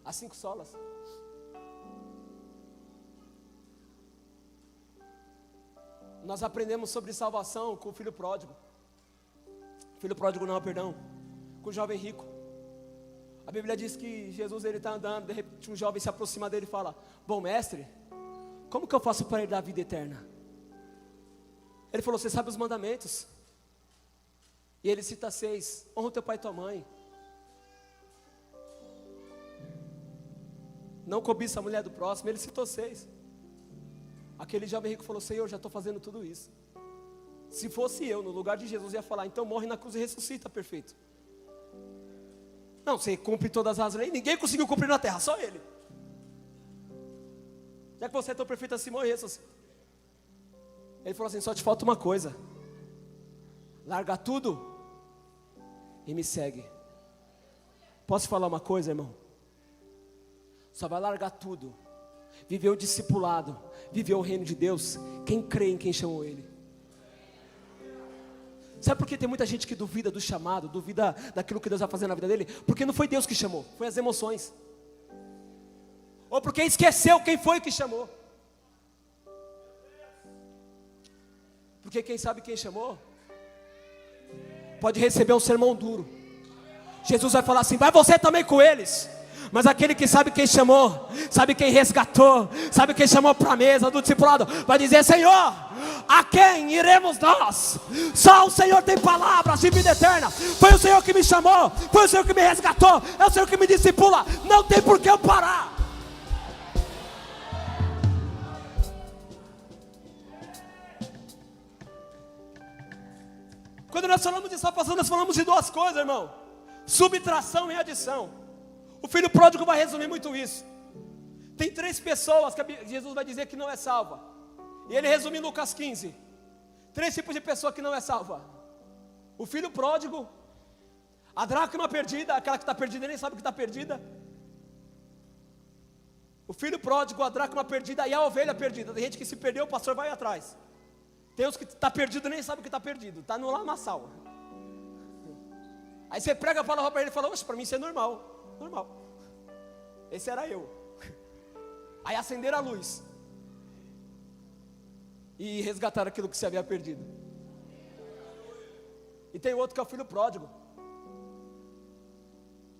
As 5 solas. Nós aprendemos sobre salvação com o filho pródigo. Filho pródigo não, perdão. Com o jovem rico. A Bíblia diz que Jesus, ele está andando, de repente um jovem se aproxima dele e fala: bom mestre, como que eu faço para herdar a vida eterna? Ele falou: você sabe os mandamentos? E ele cita 6. Honra o teu pai e tua mãe. Não cobiça a mulher do próximo. Ele citou 6. Aquele jovem rico falou: Senhor, já estou fazendo tudo isso. Se fosse eu no lugar de Jesus, ia falar: então morre na cruz e ressuscita, perfeito. Não, você cumpre todas as leis. Ninguém conseguiu cumprir na terra, só ele. Já que você é tão perfeito assim, morre e ressuscita. Ele falou assim: só te falta uma coisa. Larga tudo e me segue. Posso falar uma coisa, irmão? Só vai largar tudo, viver o discipulado, viver o reino de Deus, quem crê em quem chamou Ele. Sabe por que tem muita gente que duvida do chamado, duvida daquilo que Deus vai fazer na vida dele? Porque não foi Deus que chamou, foi as emoções. Ou porque esqueceu quem foi que chamou. Porque quem sabe quem chamou pode receber um sermão duro. Jesus vai falar assim: vai você também com eles. Mas aquele que sabe quem chamou, sabe quem resgatou, sabe quem chamou para a mesa do discipulado, vai dizer: Senhor, a quem iremos nós? Só o Senhor tem palavras de vida eterna. Foi o Senhor que me chamou, foi o Senhor que me resgatou, é o Senhor que me discipula. Não tem por que eu parar. Quando nós falamos de salvação, nós falamos de 2 coisas, irmão: subtração e adição. O filho pródigo vai resumir muito isso. Tem 3 pessoas que Jesus vai dizer que não é salva. E ele resume em Lucas 15. 3 tipos de pessoa que não é salva: o filho pródigo, A dracma perdida, aquela que está perdida nem sabe que está perdida. O filho pródigo, a dracma perdida e a ovelha perdida. Tem gente que se perdeu, o pastor vai atrás. Tem uns que está perdido nem sabe que está perdido. Está no lamaçal. Aí você prega a palavra para ele e fala: oxe, para mim isso é normal. Normal. Esse era eu. Aí acenderam a luz e resgataram aquilo que se havia perdido. E tem outro que é o filho pródigo.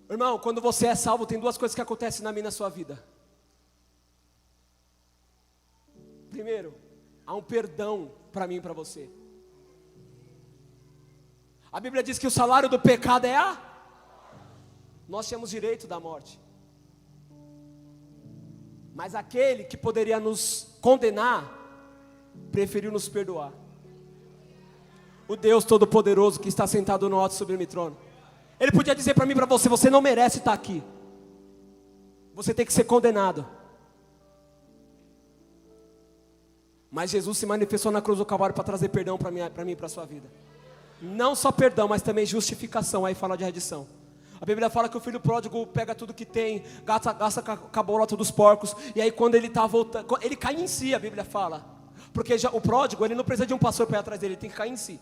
Irmão, quando você é salvo, tem duas coisas que acontecem na minha e na sua vida. Primeiro, há um perdão para mim e para você. A Bíblia diz que o salário do pecado é a... Nós temos direito da morte. Mas aquele que poderia nos condenar, preferiu nos perdoar. O Deus Todo-Poderoso que está sentado no alto e sublime trono. Ele podia dizer para mim e para você: você não merece estar aqui. Você tem que ser condenado. Mas Jesus se manifestou na cruz do Calvário para trazer perdão para mim e para a sua vida. Não só perdão, mas também justificação. Aí fala de redição. A Bíblia fala que o filho pródigo pega tudo que tem, gasta com a bolota dos porcos. E aí quando ele está voltando, ele cai em si, a Bíblia fala. Porque o pródigo, ele não precisa de um pastor para ir atrás dele, ele tem que cair em si.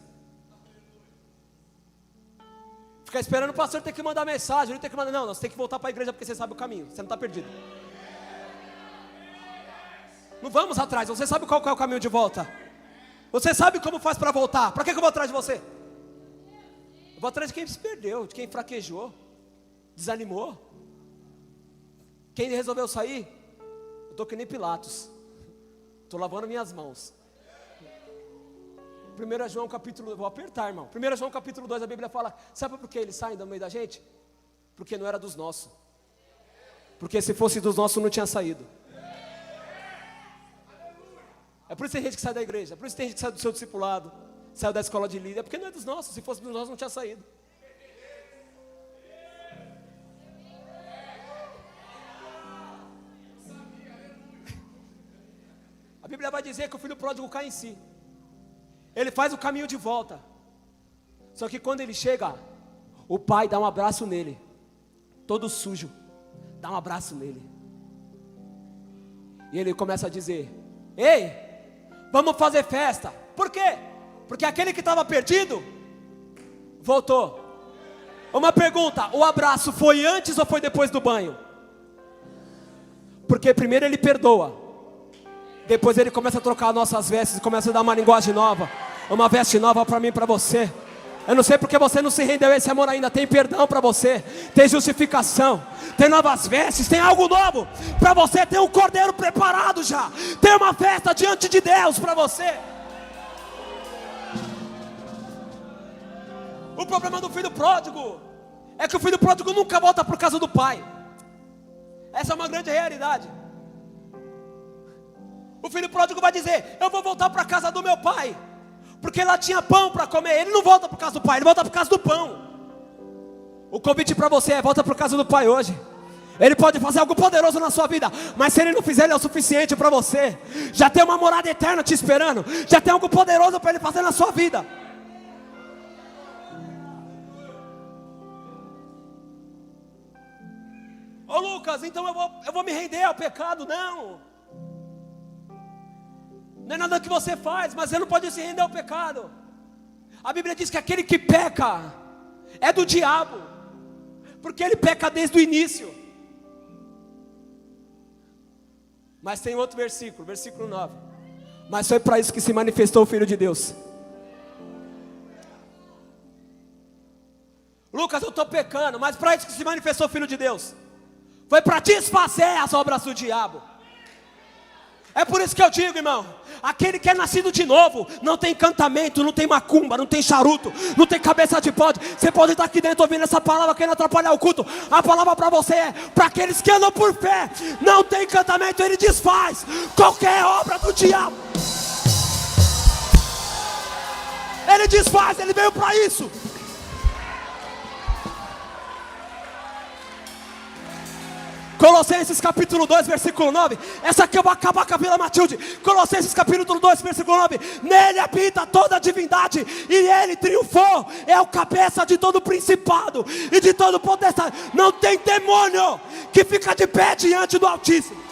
Ficar esperando o pastor ter que mandar mensagem, ele tem que mandar, não, você tem que voltar para a igreja porque você sabe o caminho, você não está perdido. Não vamos atrás, você sabe qual é o caminho de volta. Você sabe como faz para voltar. Para que eu vou atrás de você? Eu vou atrás de quem se perdeu, de quem fraquejou, desanimou. Quem resolveu sair? Eu estou que nem Pilatos. Estou lavando minhas mãos. 1 João capítulo, vou apertar, irmão. 1 João capítulo 2, a Bíblia fala: sabe por que eles saem do meio da gente? Porque não era dos nossos. Porque se fosse dos nossos não tinha saído. É por isso que tem gente que sai da igreja, é por isso que tem gente que sai do seu discipulado, saiu da escola de líder, é porque não é dos nossos. Se fosse dos nossos não tinha saído. A Bíblia vai dizer que o filho pródigo cai em si. Ele faz o caminho de volta. Só que quando ele chega, o pai dá um abraço nele, todo sujo, dá um abraço nele. E ele começa a dizer: ei, vamos fazer festa. Por quê? Porque aquele que estava perdido voltou. Uma pergunta: o abraço foi antes ou foi depois do banho? Porque primeiro ele perdoa, depois ele começa a trocar nossas vestes, começa a dar uma linguagem nova, uma veste nova para mim e para você. Eu não sei porque você não se rendeu a esse amor ainda. Tem perdão para você, tem justificação, tem novas vestes, tem algo novo para você. Tem um cordeiro preparado já, tem uma festa diante de Deus para você. O problema do filho pródigo é que o filho pródigo nunca volta por casa do pai. Essa é uma grande realidade. O filho pródigo vai dizer: eu vou voltar para a casa do meu pai, porque lá tinha pão para comer. Ele não volta por casa do pai, ele volta por casa do pão. O convite para você é: volta por casa do pai hoje. Ele pode fazer algo poderoso na sua vida, mas se ele não fizer, ele é o suficiente para você. Já tem uma morada eterna te esperando, já tem algo poderoso para ele fazer na sua vida. Ô Lucas, então eu vou me render ao pecado? Não. Não é nada que você faz, mas você não pode se render ao pecado. A Bíblia diz que aquele que peca é do diabo, porque ele peca desde o início. Mas tem outro versículo, versículo 9: mas foi para isso que se manifestou o Filho de Deus. Lucas, eu estou pecando, mas para isso que se manifestou o Filho de Deus. Foi para desfazer as obras do diabo. É por isso que eu digo, irmão, aquele que é nascido de novo, não tem encantamento, não tem macumba, não tem charuto, não tem cabeça de bode. Você pode estar aqui dentro ouvindo essa palavra, querendo atrapalhar o culto. A palavra para você é: para aqueles que andam por fé, não tem encantamento, ele desfaz qualquer obra do diabo. Ele desfaz, ele veio para isso. Colossenses capítulo 2, versículo 9. Essa aqui eu vou acabar com a Vila Matilde. Colossenses capítulo 2, versículo 9. Nele habita toda a divindade, e ele triunfou. É o cabeça de todo principado e de todo potestade. Não tem demônio que fica de pé diante do Altíssimo.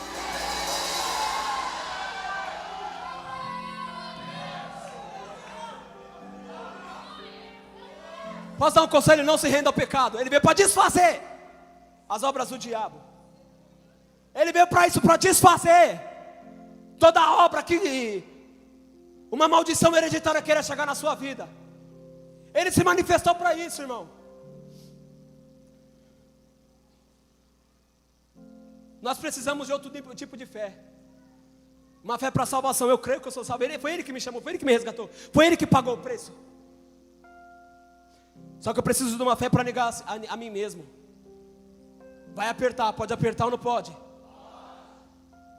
Posso dar um conselho? Não se renda ao pecado. Ele veio para desfazer as obras do diabo. Ele veio para isso, para desfazer toda a obra que uma maldição hereditária queira chegar na sua vida. Ele se manifestou para isso, irmão. Nós precisamos de outro tipo de fé. Uma fé para salvação. Eu creio que eu sou salvo. Foi Ele que me chamou, foi Ele que me resgatou, foi Ele que pagou o preço. Só que eu preciso de uma fé para negar a mim mesmo. Vai apertar, pode apertar ou não pode?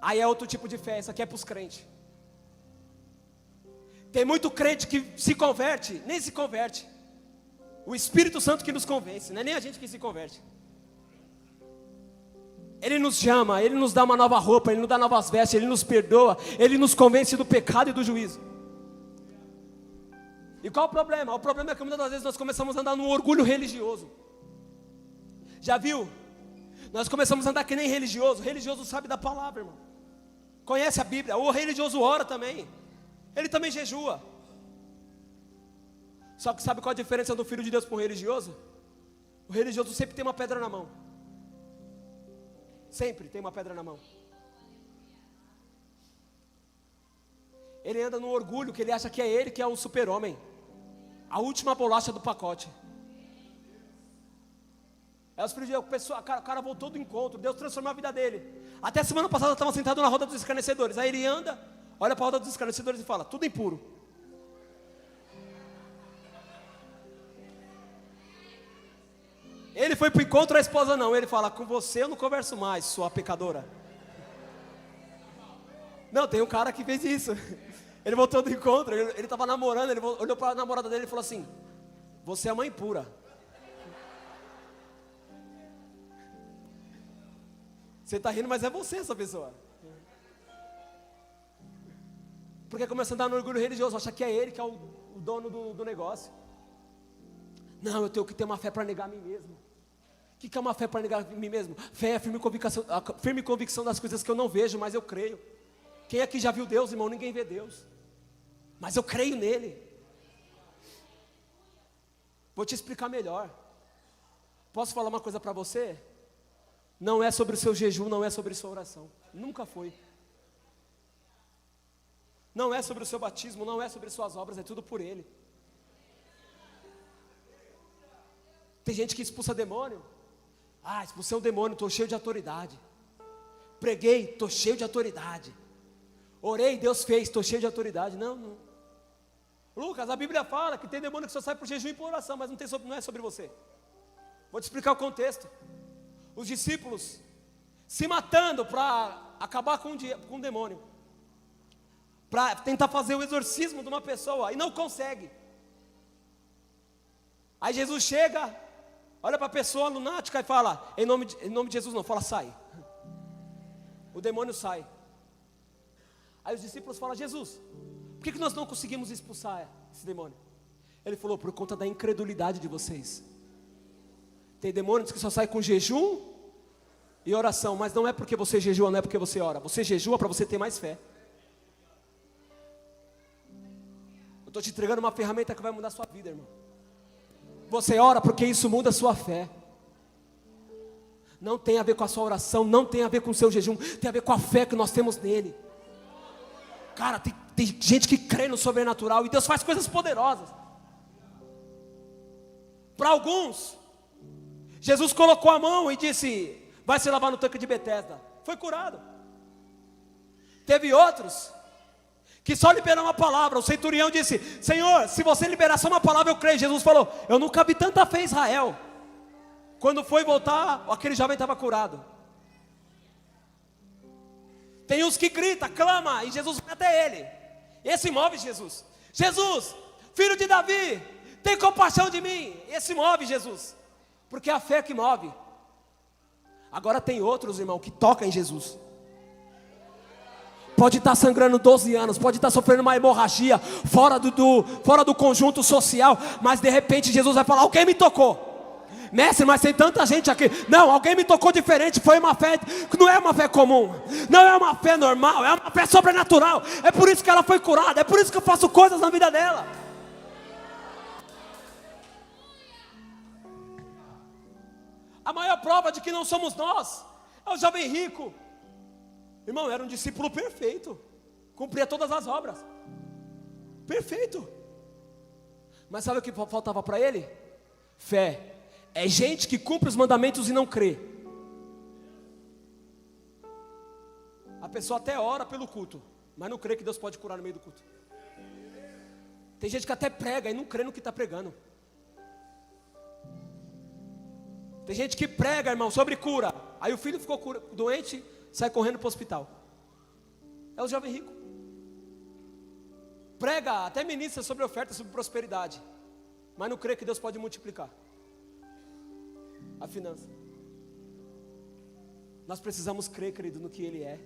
Aí é outro tipo de fé, isso aqui é para os crentes. Tem muito crente que se converte, nem se converte. O Espírito Santo que nos convence, não é nem a gente que se converte. Ele nos chama, Ele nos dá uma nova roupa, Ele nos dá novas vestes, Ele nos perdoa, Ele nos convence do pecado e do juízo. E qual o problema? O problema é que muitas das vezes nós começamos a andar num orgulho religioso. Já viu? Nós começamos a andar que nem religioso. Religioso sabe da palavra, irmão. Conhece a Bíblia. O religioso ora também. Ele também jejua. Só que sabe qual a diferença do filho de Deus para um religioso? O religioso sempre tem uma pedra na mão. Sempre tem uma pedra na mão. Ele anda num orgulho que ele acha que é ele que é o super-homem. A última bolacha do pacote. Aí os filhos de Deus, o cara voltou do encontro, Deus transformou a vida dele. Até semana passada eu estava sentado na roda dos escarnecedores. Aí ele anda, olha para a roda dos escarnecedores e fala: tudo impuro. Ele foi para o encontro, a esposa não. Ele fala: com você eu não converso mais, sua pecadora. Não, tem um cara que fez isso. Ele voltou do encontro, ele estava namorando, ele olhou para a namorada dele e falou assim: você é mãe pura. Você está rindo, mas é você essa pessoa. Porque começa a andar no orgulho religioso, acha que é ele que é o dono do negócio. Não, eu tenho que ter uma fé para negar a mim mesmo. O que é uma fé para negar a mim mesmo? Fé é a firme convicção das coisas que eu não vejo, mas eu creio. Quem aqui já viu Deus, irmão? Ninguém vê Deus, mas eu creio nele. Vou te explicar melhor. Posso falar uma coisa para você? Não é sobre o seu jejum, não é sobre a sua oração. Nunca foi. Não é sobre o seu batismo, não é sobre suas obras, é tudo por Ele. Tem gente que expulsa demônio. Ah, expulsei um demônio, estou cheio de autoridade. Preguei, estou cheio de autoridade. Orei, Deus fez, estou cheio de autoridade. Não. Lucas, a Bíblia fala que tem demônio que só sai por jejum e por oração, mas não é sobre você. Vou te explicar o contexto. Os discípulos se matando para acabar com um demônio, para tentar fazer o exorcismo de uma pessoa, e não consegue. Aí Jesus chega, olha para a pessoa lunática e fala: em nome de Jesus não, fala sai. O demônio sai. Aí os discípulos falam: Jesus, por que nós não conseguimos expulsar esse demônio? Ele falou: por conta da incredulidade de vocês. Tem demônios que só saem com jejum e oração, mas não é porque você jejua, não é porque você ora. Você jejua para você ter mais fé. Eu estou te entregando uma ferramenta que vai mudar a sua vida, irmão. Você ora porque isso muda a sua fé. Não tem a ver com a sua oração, não tem a ver com o seu jejum, tem a ver com a fé que nós temos nele. Cara, tem gente que crê no sobrenatural e Deus faz coisas poderosas. Para alguns, Jesus colocou a mão e disse: vai se lavar no tanque de Betesda. Foi curado. Teve outros que só liberaram uma palavra. O centurião disse: Senhor, se você liberar só uma palavra eu creio. Jesus falou: eu nunca vi tanta fé em Israel. Quando foi voltar, aquele jovem estava curado. Tem uns que grita, clama, e Jesus vai até ele. Esse move Jesus. Jesus, filho de Davi, tem compaixão de mim. Esse move Jesus. Porque é a fé que move. Agora tem outros, irmão, que tocam em Jesus. Pode estar sangrando 12 anos, pode estar sofrendo uma hemorragia fora do conjunto social, mas de repente Jesus vai falar: alguém me tocou. Mestre, mas tem tanta gente aqui. Não, alguém me tocou diferente. Foi uma fé que não é uma fé comum, não é uma fé normal, é uma fé sobrenatural. É por isso que ela foi curada, é por isso que eu faço coisas na vida dela. A maior prova de que não somos nós é o jovem rico. Irmão, era um discípulo perfeito, cumpria todas as obras, perfeito. Mas sabe o que faltava para ele? Fé. É gente que cumpre os mandamentos e não crê. A pessoa até ora pelo culto, mas não crê que Deus pode curar no meio do culto. Tem gente que até prega e não crê no que está pregando. Tem gente que prega, irmão, sobre cura. Aí o filho ficou doente, sai correndo para o hospital. É o jovem rico. Prega, até ministra sobre oferta, sobre prosperidade, mas não crê que Deus pode multiplicar a finança. Nós precisamos crer, querido, no que Ele é.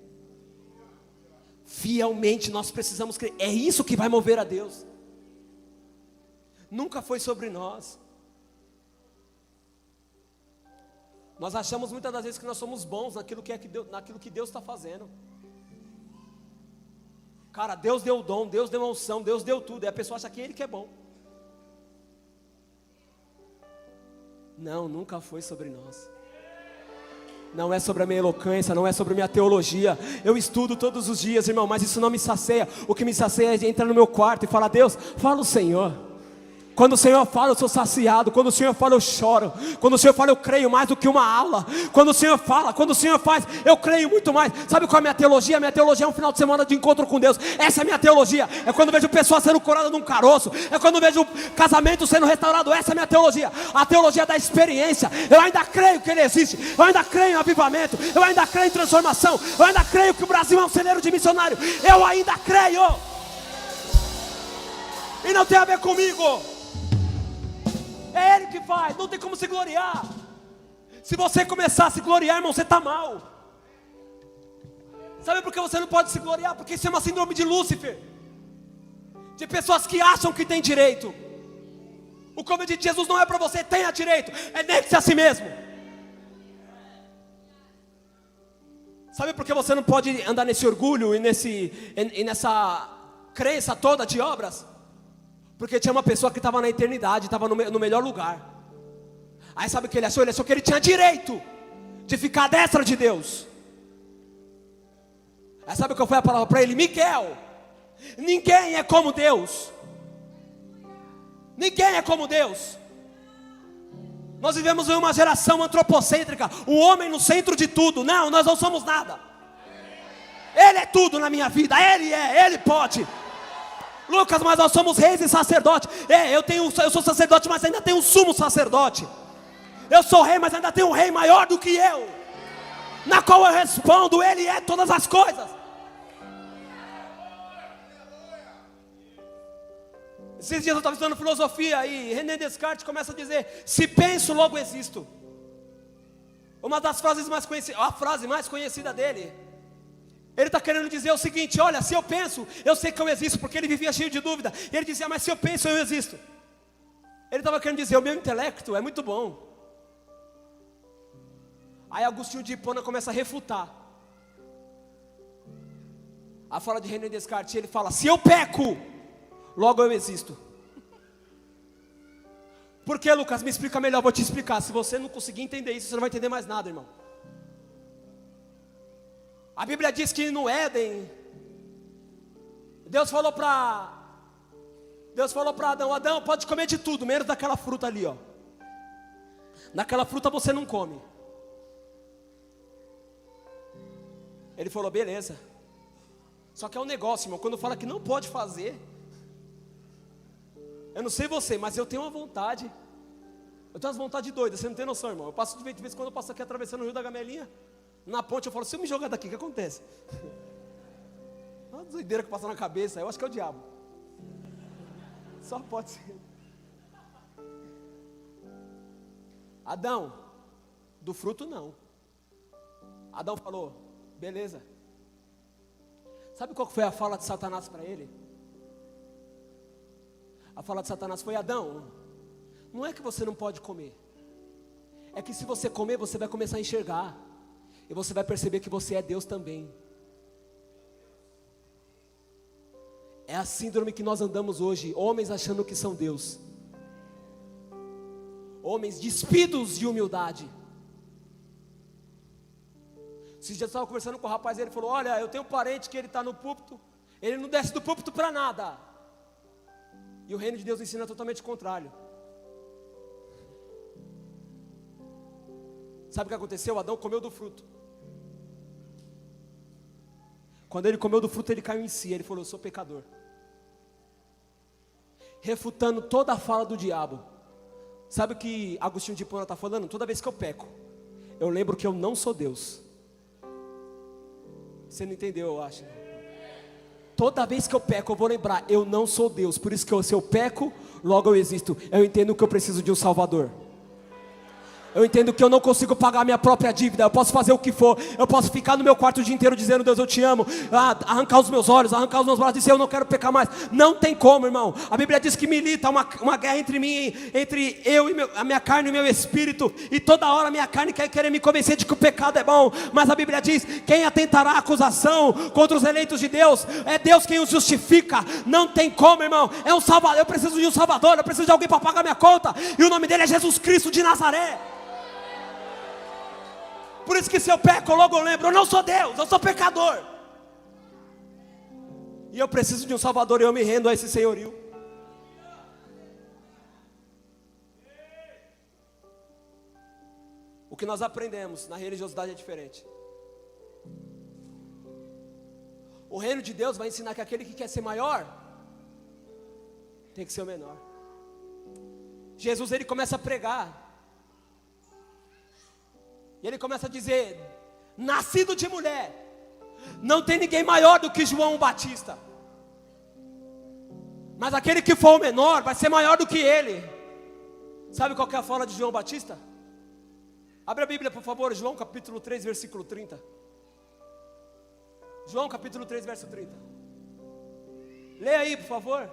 Fielmente nós precisamos crer. É isso que vai mover a Deus. Nunca foi sobre nós. Nós achamos muitas das vezes que nós somos bons naquilo que Deus está fazendo. Cara, Deus deu o dom, Deus deu a unção, Deus deu tudo. E a pessoa acha que Ele que é bom. Não, nunca foi sobre nós. Não é sobre a minha eloquência, não é sobre a minha teologia. Eu estudo todos os dias, irmão, mas isso não me sacia. O que me sacia é entrar no meu quarto e falar: Deus, fala o Senhor. Quando o Senhor fala, eu sou saciado. Quando o Senhor fala, eu choro. Quando o Senhor fala, eu creio mais do que uma aula. Quando o Senhor fala, quando o Senhor faz, eu creio muito mais. Sabe qual é a minha teologia? A minha teologia é um final de semana de encontro com Deus. Essa é a minha teologia. É quando eu vejo pessoas sendo curadas num caroço. É quando eu vejo casamento sendo restaurado. Essa é a minha teologia. A teologia da experiência. Eu ainda creio que Ele existe. Eu ainda creio em avivamento. Eu ainda creio em transformação. Eu ainda creio que o Brasil é um celeiro de missionário. Eu ainda creio. E não tem a ver comigo. É Ele que faz, não tem como se gloriar. Se você começar a se gloriar, irmão, você está mal. Sabe por que você não pode se gloriar? Porque isso é uma síndrome de Lúcifer, de pessoas que acham que tem direito. O convite de Jesus não é para você, tenha direito, é negue-se a si mesmo. Sabe por que você não pode andar nesse orgulho e nessa crença toda de obras? Porque tinha uma pessoa que estava na eternidade, estava no melhor lugar. Aí sabe o que ele achou? Ele achou que ele tinha direito de ficar à destra de Deus. Aí sabe o que foi a palavra para ele? Miquel, ninguém é como Deus. Ninguém é como Deus. Nós vivemos em uma geração antropocêntrica, o homem no centro de tudo. Não, nós não somos nada. Ele é tudo na minha vida, Ele pode. Lucas, mas nós somos reis e sacerdotes. Eu sou sacerdote, mas ainda tenho um sumo sacerdote. Eu sou rei, mas ainda tenho um rei maior do que eu, na qual eu respondo: Ele é todas as coisas. Esses dias eu estava estudando filosofia e René Descartes começa a dizer: se penso, logo existo. Uma das frases mais conhecidas, a frase mais conhecida dele. Ele está querendo dizer o seguinte: olha, se eu penso, eu sei que eu existo, porque ele vivia cheio de dúvida. E ele dizia: mas se eu penso, eu existo. Ele estava querendo dizer: o meu intelecto é muito bom. Aí Agostinho de Hipona começa a refutar a fala de René Descartes. Ele fala: se eu peco, logo eu existo. Por que, Lucas? Me explica melhor. Vou te explicar. Se você não conseguir entender isso, você não vai entender mais nada, irmão. A Bíblia diz que no Éden, Deus falou para Adão: Adão, pode comer de tudo, menos daquela fruta ali, ó. Naquela fruta você não come. Ele falou: beleza. Só que é um negócio, irmão, quando fala que não pode fazer, eu não sei você, mas eu tenho uma vontade. Eu tenho umas vontades doidas, você não tem noção, irmão. Eu passo de vez em quando eu passo aqui atravessando o Rio da Gamelinha, na ponte, eu falo: se eu me jogar daqui, o que acontece? Uma doideira que passa na cabeça, eu acho que é o diabo. Só pode ser. Adão, do fruto não. Adão falou, beleza. Sabe qual foi a fala de Satanás para ele? A fala de Satanás foi: Adão, não é que você não pode comer, é que se você comer, você vai começar a enxergar, e você vai perceber que você é Deus também. É a síndrome que nós andamos hoje, homens achando que são Deus, homens despidos de humildade. Esses dias eu estava conversando com o rapaz, ele falou: olha, eu tenho um parente que ele está no púlpito, ele não desce do púlpito para nada, e o reino de Deus ensina totalmente o contrário. Sabe o que aconteceu? Adão comeu do fruto. Quando ele comeu do fruto, ele caiu em si, ele falou: eu sou pecador, refutando toda a fala do diabo. Sabe o que Agostinho de Hipona está falando? Toda vez que eu peco, eu lembro que eu não sou Deus. Você não entendeu, eu acho. Toda vez que eu peco, eu vou lembrar, eu não sou Deus. Por isso que se eu peco, logo eu existo. Eu entendo que eu preciso de um Salvador. Eu entendo que eu não consigo pagar a minha própria dívida. Eu posso fazer o que for. Eu posso ficar no meu quarto o dia inteiro dizendo: Deus, eu te amo. Arrancar os meus olhos, arrancar os meus braços e dizer: eu não quero pecar mais. Não tem como, irmão. A Bíblia diz que milita uma guerra entre mim, entre eu e a minha carne e o meu espírito. E toda hora a minha carne quer querer me convencer de que o pecado é bom. Mas a Bíblia diz: quem atentará a acusação contra os eleitos de Deus? É Deus quem os justifica. Não tem como, irmão. É um Salvador. Eu preciso de um Salvador. Eu preciso de alguém para pagar minha conta. E o nome dele é Jesus Cristo de Nazaré. Por isso que se eu peco, logo eu lembro: eu não sou Deus, eu sou pecador. E eu preciso de um Salvador, e eu me rendo a esse senhorio. O que nós aprendemos na religiosidade é diferente. O reino de Deus vai ensinar que aquele que quer ser maior tem que ser o menor. Jesus, ele começa a pregar, e ele começa a dizer: nascido de mulher, não tem ninguém maior do que João Batista, mas aquele que for o menor vai ser maior do que ele. Sabe qual que é a fala de João Batista? Abre a Bíblia, por favor, João capítulo 3, versículo 30. João capítulo 3, verso 30. Leia aí, por favor.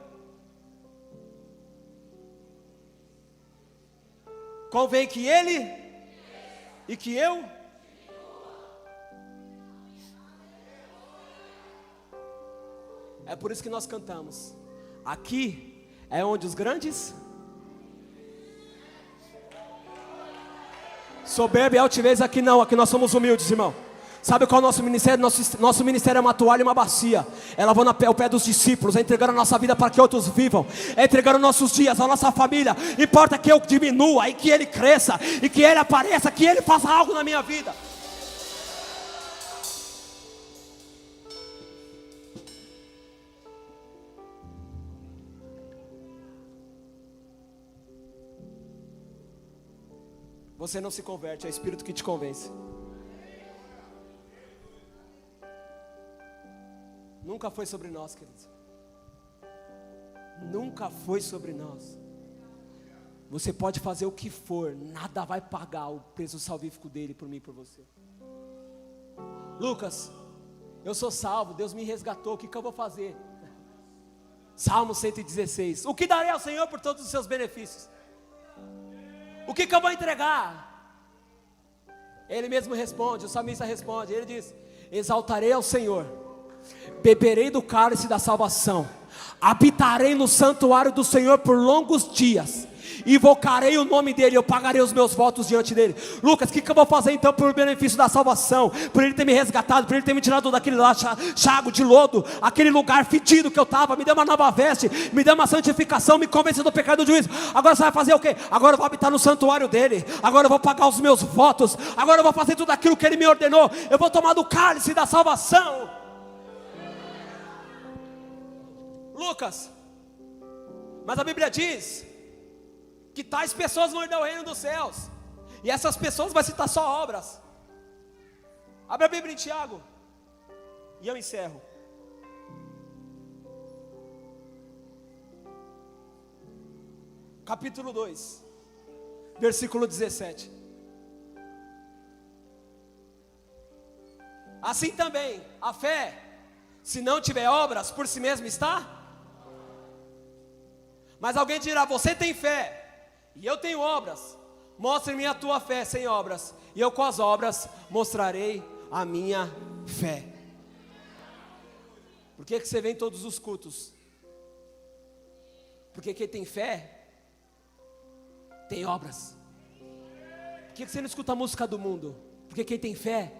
Convém que ele e que eu. É por isso que nós cantamos: aqui é onde os grandes, soberba e altivez, aqui não, aqui nós somos humildes, irmão. Sabe qual é o nosso ministério? Nosso ministério é uma toalha e uma bacia. É lavando o pé dos discípulos, é entregando a nossa vida para que outros vivam, é entregando nossos dias, a nossa família. Importa que eu diminua e que ele cresça, e que ele apareça, que ele faça algo na minha vida. Você não se converte, é o Espírito que te convence. Nunca foi sobre nós, queridos. Nunca foi sobre nós. Você pode fazer o que for, nada vai pagar o preço salvífico dele por mim e por você. Lucas, eu sou salvo, Deus me resgatou, o que eu vou fazer? Salmo 116. O que darei ao Senhor por todos os seus benefícios? O que eu vou entregar? Ele mesmo responde, o salmista responde, ele diz: exaltarei ao Senhor, beberei do cálice da salvação, habitarei no santuário do Senhor por longos dias, invocarei o nome dele, eu pagarei os meus votos diante dele. Lucas, o que eu vou fazer então por benefício da salvação? Por ele ter me resgatado, por ele ter me tirado daquele lá chago de lodo, aquele lugar fedido que eu estava, me deu uma nova veste, me deu uma santificação, me convenceu do pecado e do juízo. Agora você vai fazer o quê? Agora eu vou habitar no santuário dele, agora eu vou pagar os meus votos, agora eu vou fazer tudo aquilo que ele me ordenou, eu vou tomar do cálice da salvação. Lucas, mas a Bíblia diz que tais pessoas vão herdar o reino dos céus, e essas pessoas vai citar só obras. Abre a Bíblia em Tiago, e eu encerro. Capítulo 2, versículo 17. Assim também, a fé, se não tiver obras, por si mesmo está. Mas alguém dirá: você tem fé, e eu tenho obras. Mostre-me a tua fé sem obras, e eu com as obras mostrarei a minha fé. Por que você vem em todos os cultos? Porque quem tem fé, tem obras. Por que você não escuta a música do mundo? Porque quem tem fé,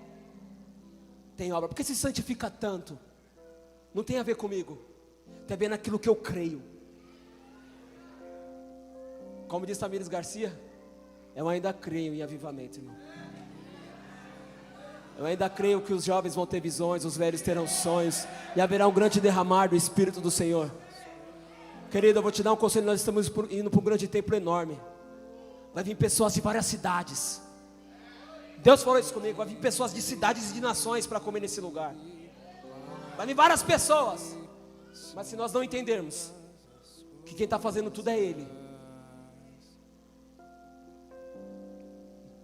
tem obra. Por que se santifica tanto? Não tem a ver comigo, tem a ver naquilo que eu creio. Como diz Tamires Garcia, eu ainda creio em avivamento, irmão. Eu ainda creio que os jovens vão ter visões, os velhos terão sonhos, e haverá um grande derramar do Espírito do Senhor. Querido, eu vou te dar um conselho. Nós estamos indo para um grande templo enorme. Vai vir pessoas de várias cidades. Deus falou isso comigo. Vai vir pessoas de cidades e de nações para comer nesse lugar. Vai vir várias pessoas. Mas se nós não entendermos que quem está fazendo tudo é Ele,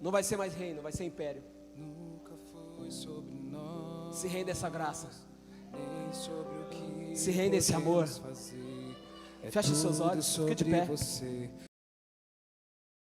não vai ser mais reino, vai ser império. Se renda essa graça, se renda esse amor. Feche os seus olhos, fique de pé.